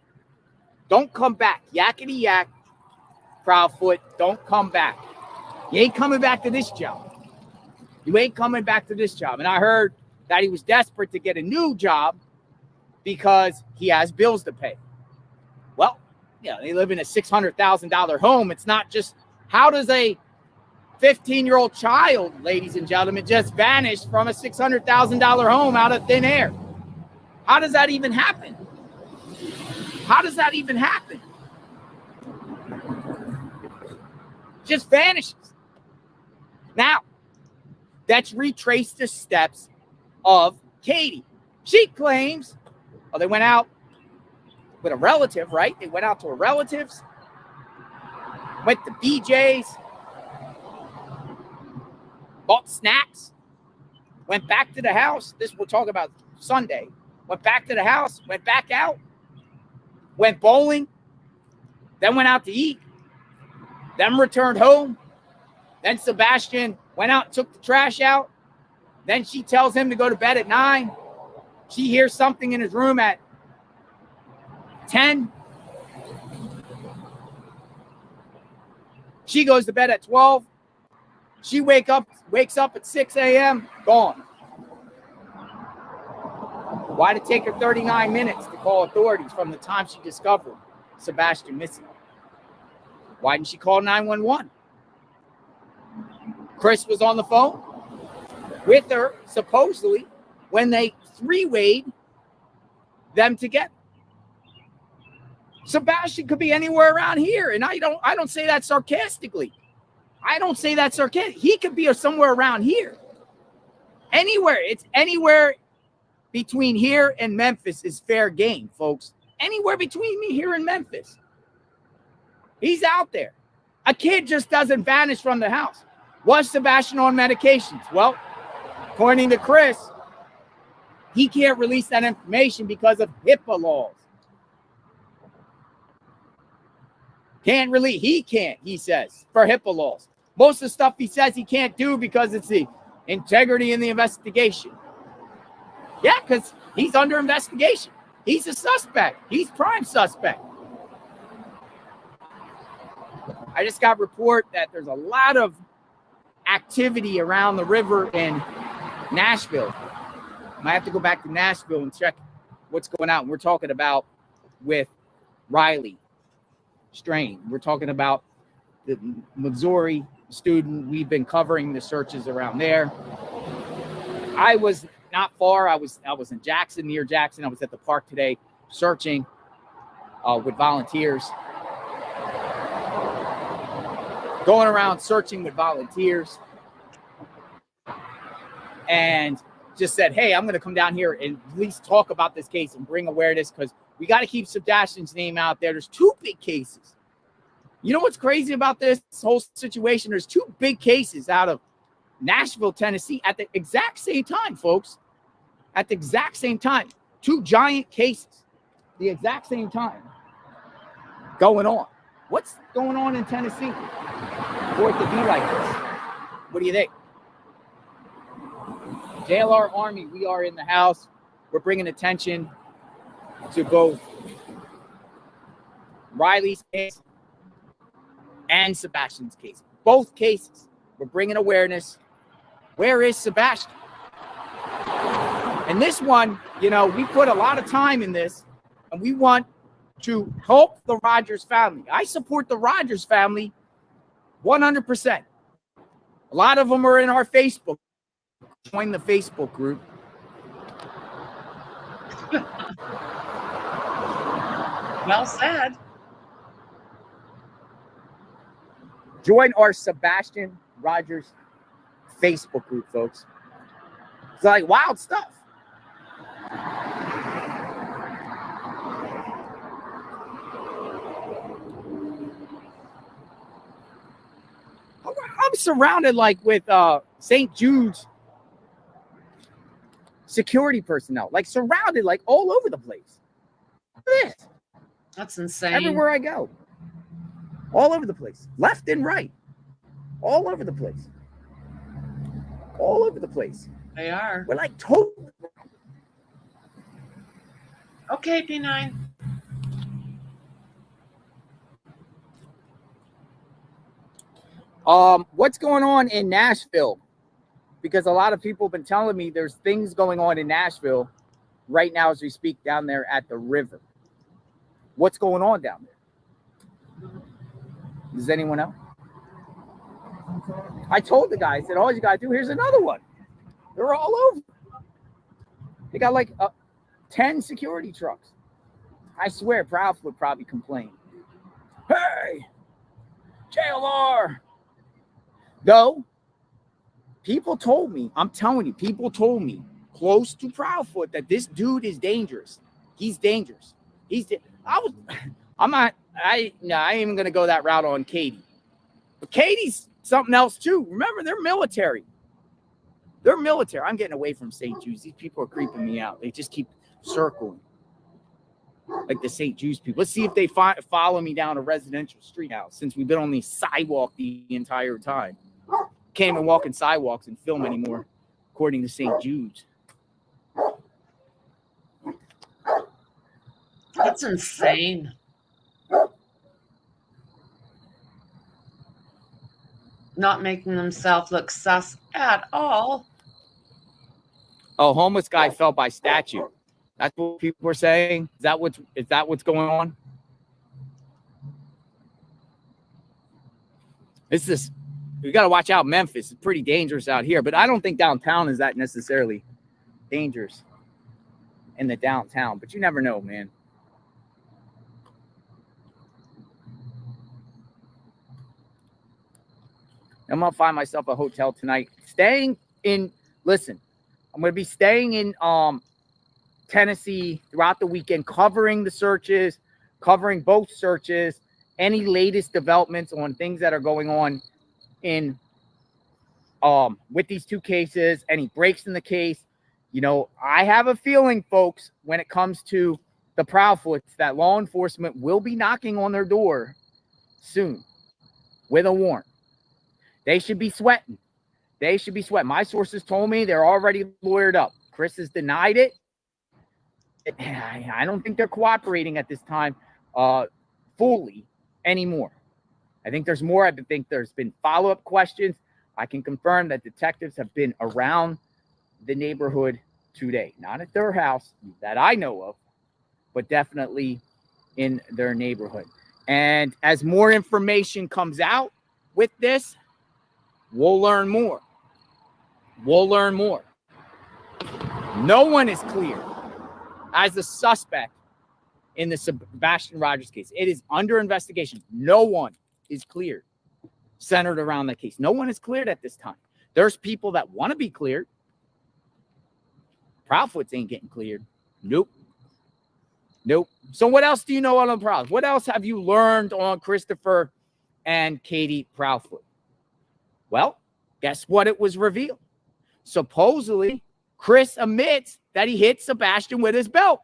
Speaker 4: don't come back. Yakety yak, Proudfoot, don't come back. You ain't coming back to this job. You ain't coming back to this job. And I heard that he was desperate to get a new job because he has bills to pay. Well, yeah, they live in a $600,000 home. It's not just, how does a 15-year-old child, ladies and gentlemen, just vanish from a $600,000 home out of thin air? How does that even happen? How does that even happen? Just vanishes. Now, let's retrace the steps of Katie. She claims, well, they went out with a relative, right? They went out to her relatives, went to BJ's, bought snacks, went back to the house. This we'll talk about Sunday. Went back to the house, went back out, went bowling, then went out to eat, then returned home. Then Sebastian went out and took the trash out. Then she tells him to go to bed at 9. She hears something in his room at 10. She goes to bed at 12. She wakes up at 6 a.m. Gone. Why did it take her 39 minutes to call authorities from the time she discovered Sebastian missing? Why didn't she call 911? Chris was on the phone with her, supposedly, when they three-wayed them together. Sebastian could be anywhere around here, and I don't say that sarcastically. I don't say that sarcastically. He could be somewhere around here. Anywhere. It's anywhere between here and Memphis is fair game, folks. Anywhere between me here and Memphis. He's out there. A kid just doesn't vanish from the house. Was Sebastian on medications? Well, according to Chris, he can't release that information because of HIPAA laws. Can't release. He can't, he says, for HIPAA laws. Most of the stuff he says he can't do because it's the integrity in the investigation. Yeah, because he's under investigation. He's a suspect. He's prime suspect. I just got report that there's a lot of activity around the river in Nashville. Might have to go back to Nashville and check what's going on. We're talking about with Riley Strain. We're talking about the Missouri student. We've been covering the searches around there. I was not far. I was in Jackson, near Jackson. I was at the park today searching with volunteers. Going around searching with volunteers. And just said, hey, I'm going to come down here and at least talk about this case and bring awareness, because we got to keep Sebastian's name out there. There's 2 big cases. You know what's crazy about this whole situation? There's 2 big cases out of Nashville, Tennessee at the exact same time, folks. At the exact same time. 2 giant cases. The exact same time. Going on. What's going on in Tennessee for it to be like this? What do you think? JLR Army, we are in the house. We're bringing attention to both Riley's case and Sebastian's case. Both cases. We're bringing awareness. Where is Sebastian? And this one, you know, we put a lot of time in this, and we want to help the Rogers family. I support the Rogers family 100%. A lot of them are in our Facebook. Join the Facebook group.
Speaker 3: Well said.
Speaker 4: Join our Sebastian Rogers Facebook group, folks. It's like wild stuff. I'm surrounded like with St. Jude's security personnel, like surrounded like all over the place. Look at this.
Speaker 3: That's insane.
Speaker 4: Everywhere I go. All over the place. Left and right. All over the place. All over the place.
Speaker 3: They are.
Speaker 4: We're like totally.
Speaker 3: Okay, P9.
Speaker 4: What's going on in Nashville? Because a lot of people have been telling me there's things going on in Nashville right now as we speak down there at the river. What's going on down there? Does anyone know? I told the guy, I said, all you got to do, here's another one. They're all over. They got like 10 security trucks. I swear, Proudfoot would probably complain. Hey, JLR. Though, people told me, I'm telling you, people told me close to Proudfoot that this dude is dangerous. He's dangerous. I'm not even going to go that route on Katie. But Katie's something else too. Remember, they're military. They're military. I'm getting away from St. Jude's. These people are creeping me out. They just keep circling. Like the St. Jude's people. Let's see if they follow me down a residential street now, since we've been on the sidewalk the entire time. Can't even walk in sidewalks and film anymore, according to St. Jude's.
Speaker 3: That's insane. Not making themselves look sus at all.
Speaker 4: Oh, homeless guy fell by statue. That's what people were saying. Is that what's going on? We got to watch out. Memphis is pretty dangerous out here, but I don't think downtown is that necessarily dangerous in the downtown, but you never know, man. I'm going to find myself a hotel tonight. Listen, I'm going to be staying in Tennessee throughout the weekend, covering the searches, covering both searches, any latest developments on things that are going on in with these 2 cases, any breaks in the case. You know, I have a feeling, folks, when it comes to the Proudfoots, that law enforcement will be knocking on their door soon with a warrant. They should be sweating. They should be sweating. My sources told me they're already lawyered up. Chris has denied it. I don't think they're cooperating at this time fully anymore. I think there's more. I think there's been follow-up questions. I can confirm that detectives have been around the neighborhood today. Not at their house that I know of, but definitely in their neighborhood. And as more information comes out with this, we'll learn more. We'll learn more. No one is clear as the suspect in the Sebastian Rogers case. It is under investigation. No one is cleared centered around that case. No one is cleared at this time. There's people that want to be cleared. Proudfoots ain't getting cleared. Nope. Nope. So what else do you know on the Proud? What else have you learned on Christopher and Katie Proudfoot? Well, guess what? It was revealed. Supposedly, Chris admits that he hit Sebastian with his belt.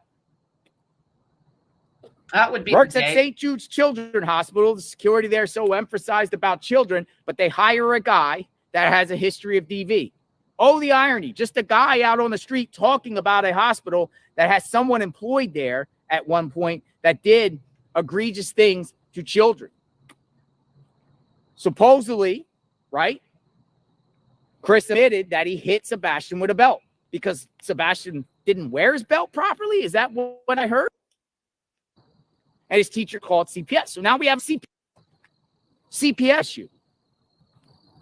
Speaker 3: That would be
Speaker 4: Works at St. Jude's Children's Hospital. The security there is so emphasized about children, but they hire a guy that has a history of DV. Oh, the irony. Just a guy out on the street talking about a hospital that has someone employed there at one point that did egregious things to children. Supposedly, right? Chris admitted that he hit Sebastian with a belt because Sebastian didn't wear his belt properly. Is that what I heard? And his teacher called CPS. So now we have a CPS issue.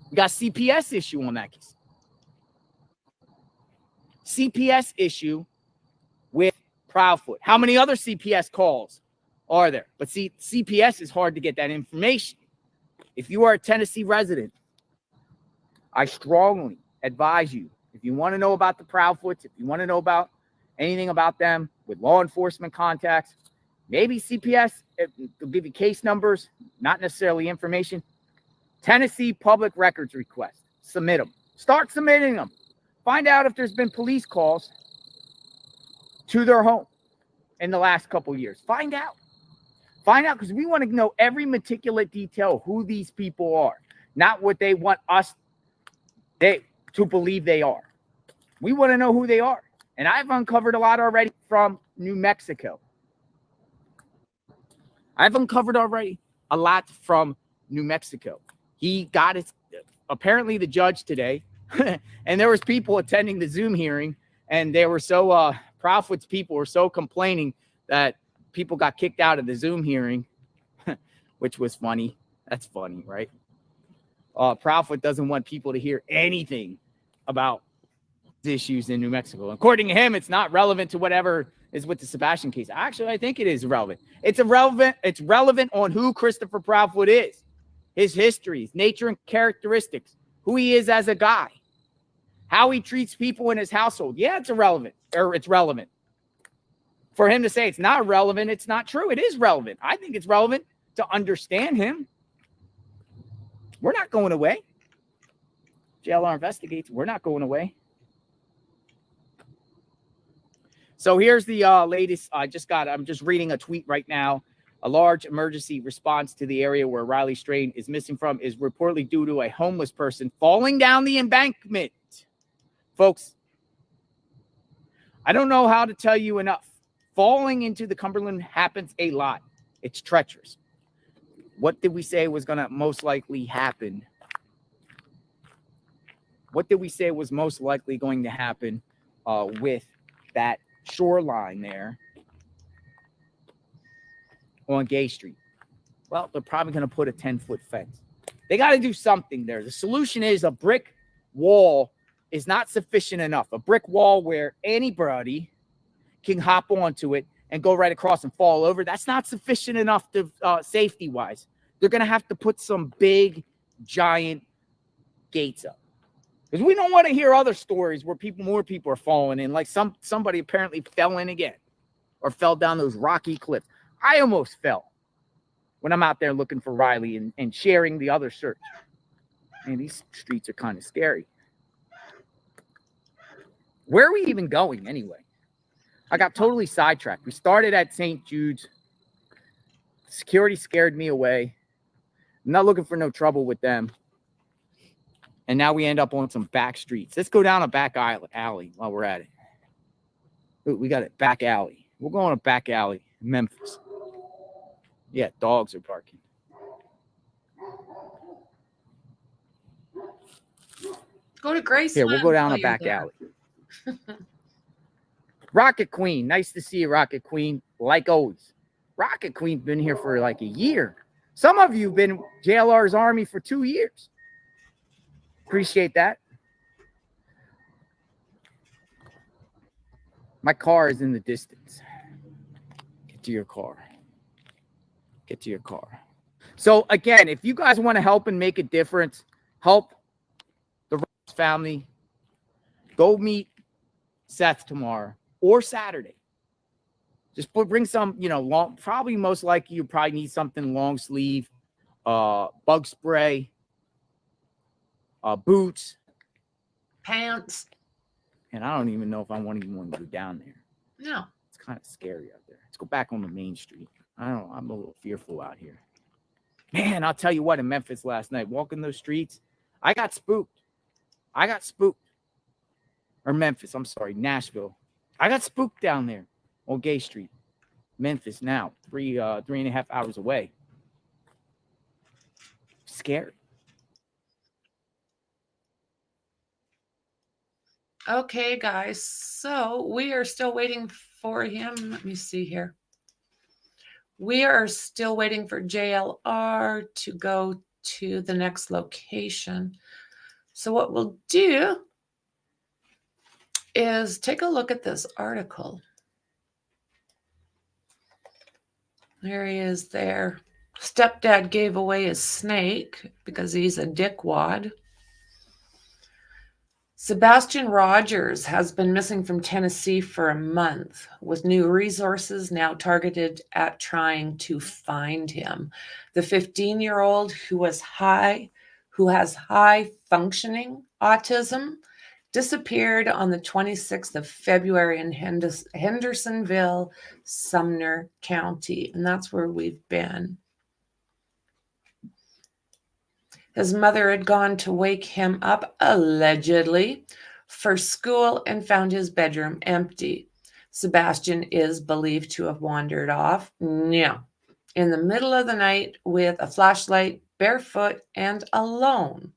Speaker 4: We got CPS issue on that case. CPS issue with Proudfoot. How many other CPS calls are there? But see, CPS is hard to get that information. If you are a Tennessee resident, I strongly advise you, if you want to know about the Proudfoots, if you want to know about anything about them with law enforcement contacts, maybe CPS, will give you case numbers, not necessarily information. Tennessee public records request. Submit them. Start submitting them. Find out if there's been police calls to their home in the last couple years. Find out. Find out, because we want to know every meticulous detail of who these people are, not what they want us to believe they are. We want to know who they are. And I've uncovered a lot already from New Mexico. I've uncovered already a lot from New Mexico. He got his, apparently the judge today, and there was people attending the Zoom hearing, and they were so, Proudfoot's people were so complaining that people got kicked out of the Zoom hearing, which was funny. That's funny, right? Proudfoot doesn't want people to hear anything about issues in New Mexico. According to him, it's not relevant to whatever is with the Sebastian case. Actually, I think it is relevant. It's relevant on who Christopher Proudfoot is, his history, his nature and characteristics, who he is as a guy, how he treats people in his household. Yeah, it's irrelevant, or it's relevant. For him to say it's not relevant, it's not true. It is relevant. I think it's relevant to understand him. We're not going away. JLR investigates. We're not going away. So here's the latest. I'm just reading a tweet right now. A large emergency response to the area where Riley Strain is missing from is reportedly due to a homeless person falling down the embankment. Folks, I don't know how to tell you enough. Falling into the Cumberland happens a lot. It's treacherous. What did we say was going to most likely happen? What did we say was most likely going to happen with that shoreline there on Gay Street? Well, they're probably going to put a 10-foot fence. They got to do something there. The solution is a brick wall is not sufficient enough. A brick wall where anybody can hop onto it and go right across and fall over. That's not sufficient enough to safety-wise. They're going to have to put some big, giant gates up. Because we don't want to hear other stories where more people are falling in. Like somebody apparently fell in again or fell down those rocky cliffs. I almost fell when I'm out there looking for Riley and sharing the other search. Man, these streets are kind of scary. Where are we even going anyway? I got totally sidetracked. We started at St. Jude's. Security scared me away. I'm not looking for no trouble with them. And now we end up on some back streets. Let's go down a back alley while we're at it. Ooh, we got it, back alley. We're going to back alley in Memphis. Yeah, dogs are barking.
Speaker 3: Go to Grace.
Speaker 4: Here, we'll go down a back alley. Rocket Queen. Nice to see you, Rocket Queen. Like always. Rocket Queen's been here for like a year. Some of you have been JLR's Army for 2 years. Appreciate that. My car is in the distance. Get to your car. Get to your car. So again, if you guys want to help and make a difference, help the Rose family, go meet Seth tomorrow or Saturday. Just bring some, you know, long, probably most likely you probably need something long sleeve, bug spray, boots,
Speaker 3: Pants.
Speaker 4: and I don't even know if I want to even go down there.
Speaker 3: No.
Speaker 4: It's kind of scary out there. Let's go back on the main street. I don't know. I'm a little fearful out here. Man, I'll tell you what, in Memphis last night, walking those streets, I got spooked. Or Memphis, I'm sorry, Nashville. I got spooked down there on Gay Street. Memphis now, 3.5 hours away. Scary.
Speaker 3: Okay, guys. So we are still waiting for him. Let me see here. We are still waiting for JLR to go to the next location. So what we'll do is take a look at this article. There he is there. Stepdad gave away his snake because he's a dickwad. Sebastian Rogers has been missing from Tennessee for a month, with new resources now targeted at trying to find him. The 15-year-old who has high functioning autism disappeared on the 26th of February in Hendersonville, Sumner County, and that's where we've been. His mother had gone to wake him up, allegedly, for school and found his bedroom empty. Sebastian is believed to have wandered off in the middle of the night with a flashlight, barefoot, and alone.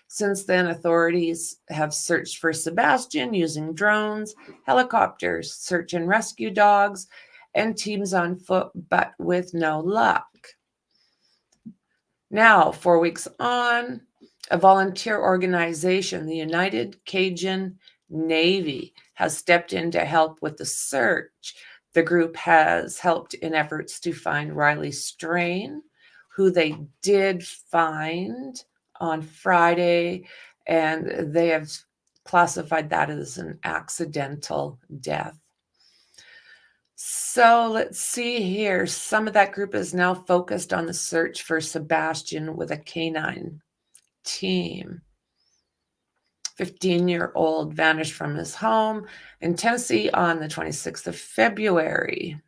Speaker 3: Since then, authorities have searched for Sebastian using drones, helicopters, search and rescue dogs, and teams on foot, but with no luck. Now, 4 weeks on, a volunteer organization, the United Cajun Navy, has stepped in to help with the search. The group has helped in efforts to find Riley Strain, who they did find on Friday, and they have classified that as an accidental death. So let's see here. Some of that group is now focused on the search for Sebastian with a canine team. 15-year-old vanished from his home in Tennessee on the 26th of February.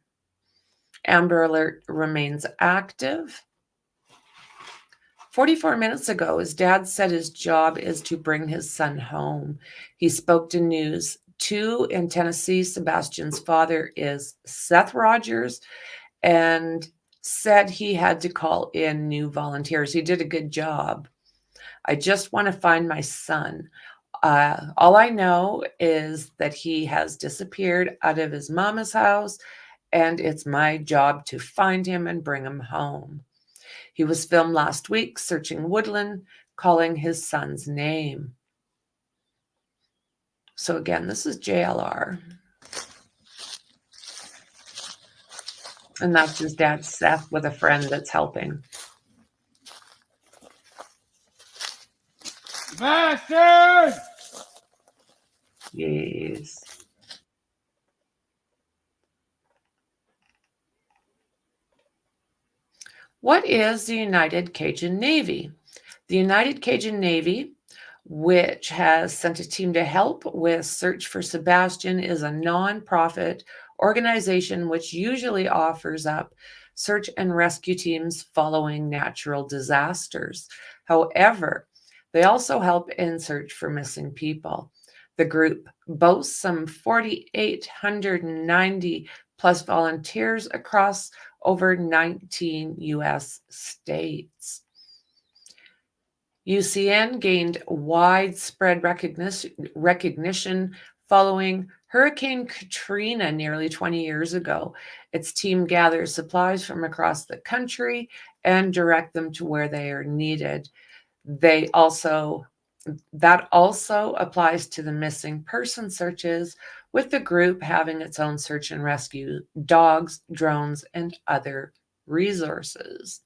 Speaker 3: Amber Alert remains active. 44 minutes ago, his dad said his job is to bring his son home. He spoke to News 2 in Tennessee. Sebastian's father is Seth Rogers and said he had to call in new volunteers. He did a good job. I just want to find my son. All I know is that he has disappeared out of his mama's house, and it's my job to find him and bring him home. He was filmed last week searching woodland, calling his son's name. So again, this is JLR. And that's his dad, Seth, with a friend that's helping.
Speaker 5: Sebastian!
Speaker 3: Jeez. What is the United Cajun Navy? The United Cajun Navy, which has sent a team to help with search for Sebastian, is a nonprofit organization which usually offers up search and rescue teams following natural disasters. However, they also help in search for missing people. The group boasts some 4,890 plus volunteers across over 19 U.S. states. UCN gained widespread recognition following Hurricane Katrina nearly 20 years ago. Its team gathers supplies from across the country and direct them to where they are needed. They also That also applies to the missing person searches, with the group having its own search and rescue dogs, drones, and other resources.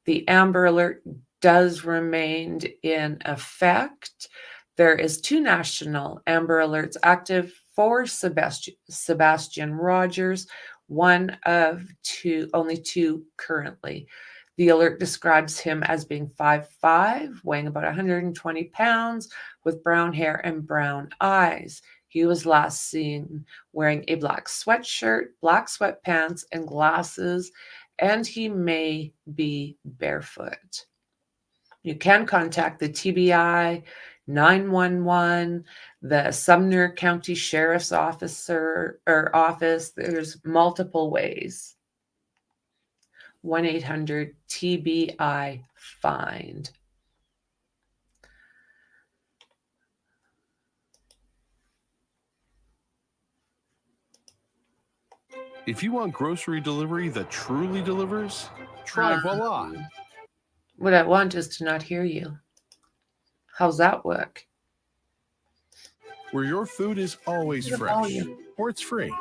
Speaker 3: The Amber Alert does remain in effect. There is 2 national Amber Alerts active for Sebastian Rogers, one of 2, only 2 currently. The alert describes him as being 5'5", weighing about 120 pounds, with brown hair and brown eyes. He was last seen wearing a black sweatshirt, black sweatpants, and glasses, and he may be barefoot. You can contact the TBI, 911, the Sumner County Sheriff's office. There's multiple ways. 1-800-TBI-FIND.
Speaker 6: If you want grocery delivery that truly delivers, try Voila.
Speaker 3: What I want is to not hear you. How's that work?
Speaker 6: Where your food is always fresh, or it's free.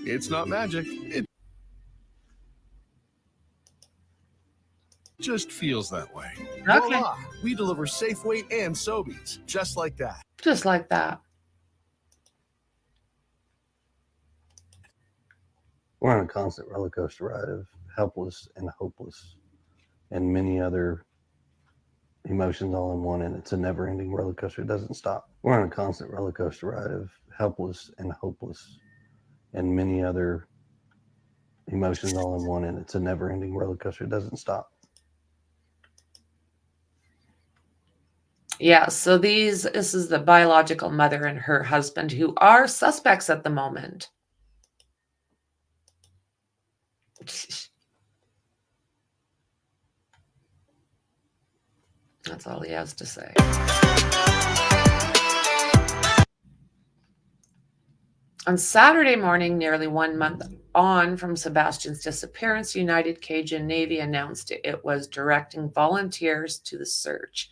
Speaker 6: It's not magic. It just feels that way.
Speaker 3: Okay.
Speaker 6: Voila. We deliver Safeway and Sobeys, just like that.
Speaker 3: Just like that.
Speaker 1: We're on a constant roller coaster ride of helpless and hopeless and many other emotions all in one, and it's a never-ending roller coaster. It doesn't stop. We're on a constant roller coaster ride of helpless and hopeless and many other emotions all in one, and it's a never-ending roller coaster. It doesn't stop.
Speaker 3: Yeah, so this is the biological mother and her husband, who are suspects at the moment. That's all he has to say. On Saturday morning, nearly 1 month on from Sebastian's disappearance, United Cajun Navy announced it was directing volunteers to the search.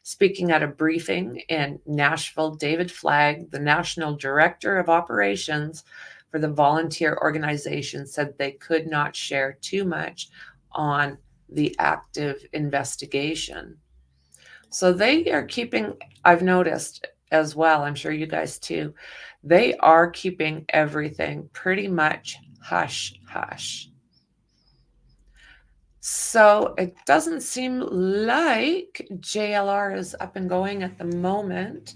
Speaker 3: Speaking at a briefing in Nashville, David Flagg, the National Director of Operations for the volunteer organization, said they could not share too much on the active investigation. So they are keeping, I've noticed as well, I'm sure you guys too, they are keeping everything pretty much hush hush. So it doesn't seem like JLR is up and going at the moment.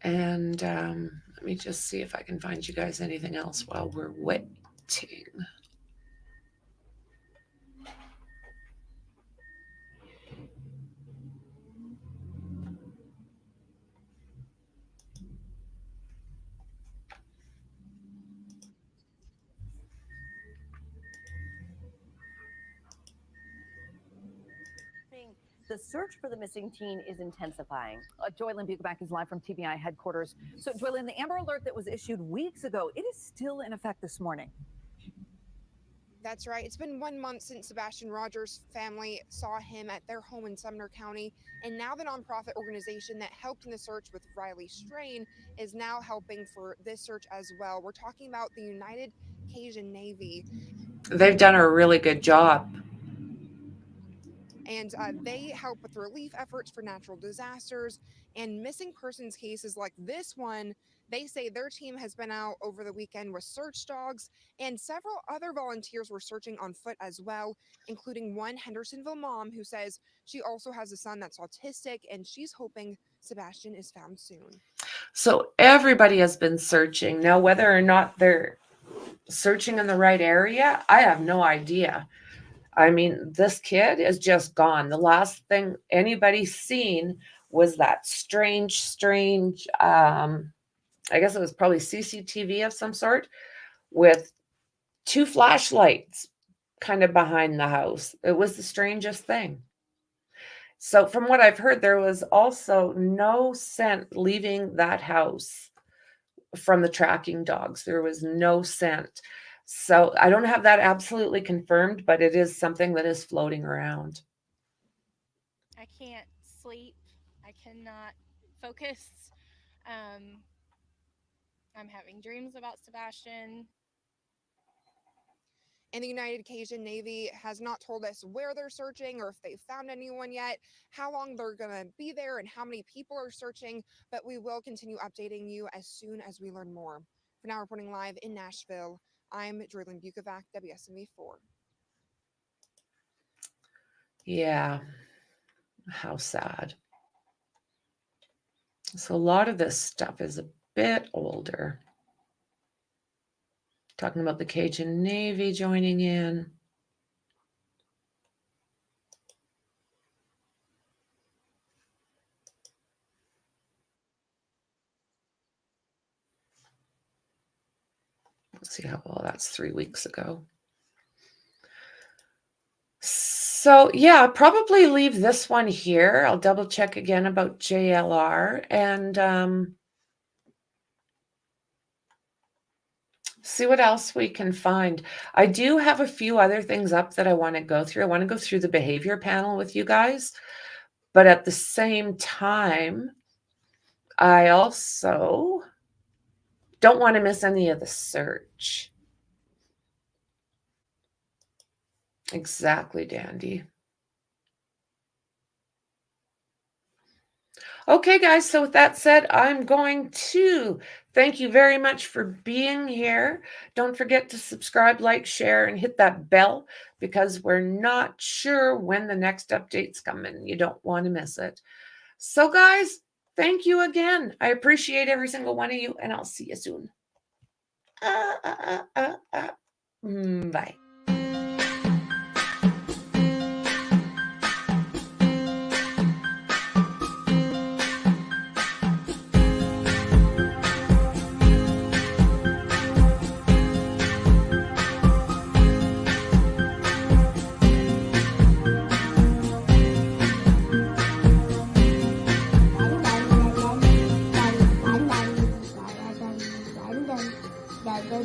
Speaker 3: And let me just see if I can find you guys anything else while we're waiting.
Speaker 7: The search for the missing teen is intensifying. Joylyn Buchback is live from TBI headquarters. So, Joylyn, the Amber Alert that was issued weeks ago, it is still in effect this morning.
Speaker 8: That's right. It's been 1 month since Sebastian Rogers' family saw him at their home in Sumner County, and now the nonprofit organization that helped in the search with Riley Strain is now helping for this search as well. We're talking about the United Cajun Navy.
Speaker 3: They've done a really good job.
Speaker 8: And they help with relief efforts for natural disasters and missing persons cases like this one. They say their team has been out over the weekend with search dogs, and several other volunteers were searching on foot as well, including one Hendersonville mom who says she also has a son that's autistic, and she's hoping Sebastian is found soon.
Speaker 3: So everybody has been searching. Now, whether or not they're searching in the right area, I have no idea. I mean, this kid is just gone. The last thing anybody's seen was that strange, I guess it was probably CCTV of some sort with 2 flashlights kind of behind the house. It was the strangest thing. So from what I've heard, there was also no scent leaving that house from the tracking dogs. There was no scent. So I don't have that absolutely confirmed, but it is something that is floating around.
Speaker 9: I can't sleep. I cannot focus. I'm having dreams about Sebastian.
Speaker 8: And the United Cajun Navy has not told us where they're searching or if they found anyone yet, how long they're going to be there, and how many people are searching. But we will continue updating you as soon as we learn more. For now, reporting live in Nashville, I'm Jordan Bukovac, WSMV4.
Speaker 3: Yeah. How sad. So a lot of this stuff is a bit older. Talking about the Cajun Navy joining in. Let's see how well that's 3 weeks ago. So yeah, probably leave this one here. I'll double check again about JLR and see what else we can find. I do have a few other things up that I want to go through. I want to go through the behavior panel with you guys, but at the same time, I also don't want to miss any of the search. Exactly, Dandy. Okay, guys, so with that said, I'm going to thank you very much for being here. Don't forget to subscribe, like, share, and hit that bell because we're not sure when the next update's coming. You don't want to miss it. So, guys, thank you again. I appreciate every single one of you, and I'll see you soon. Bye.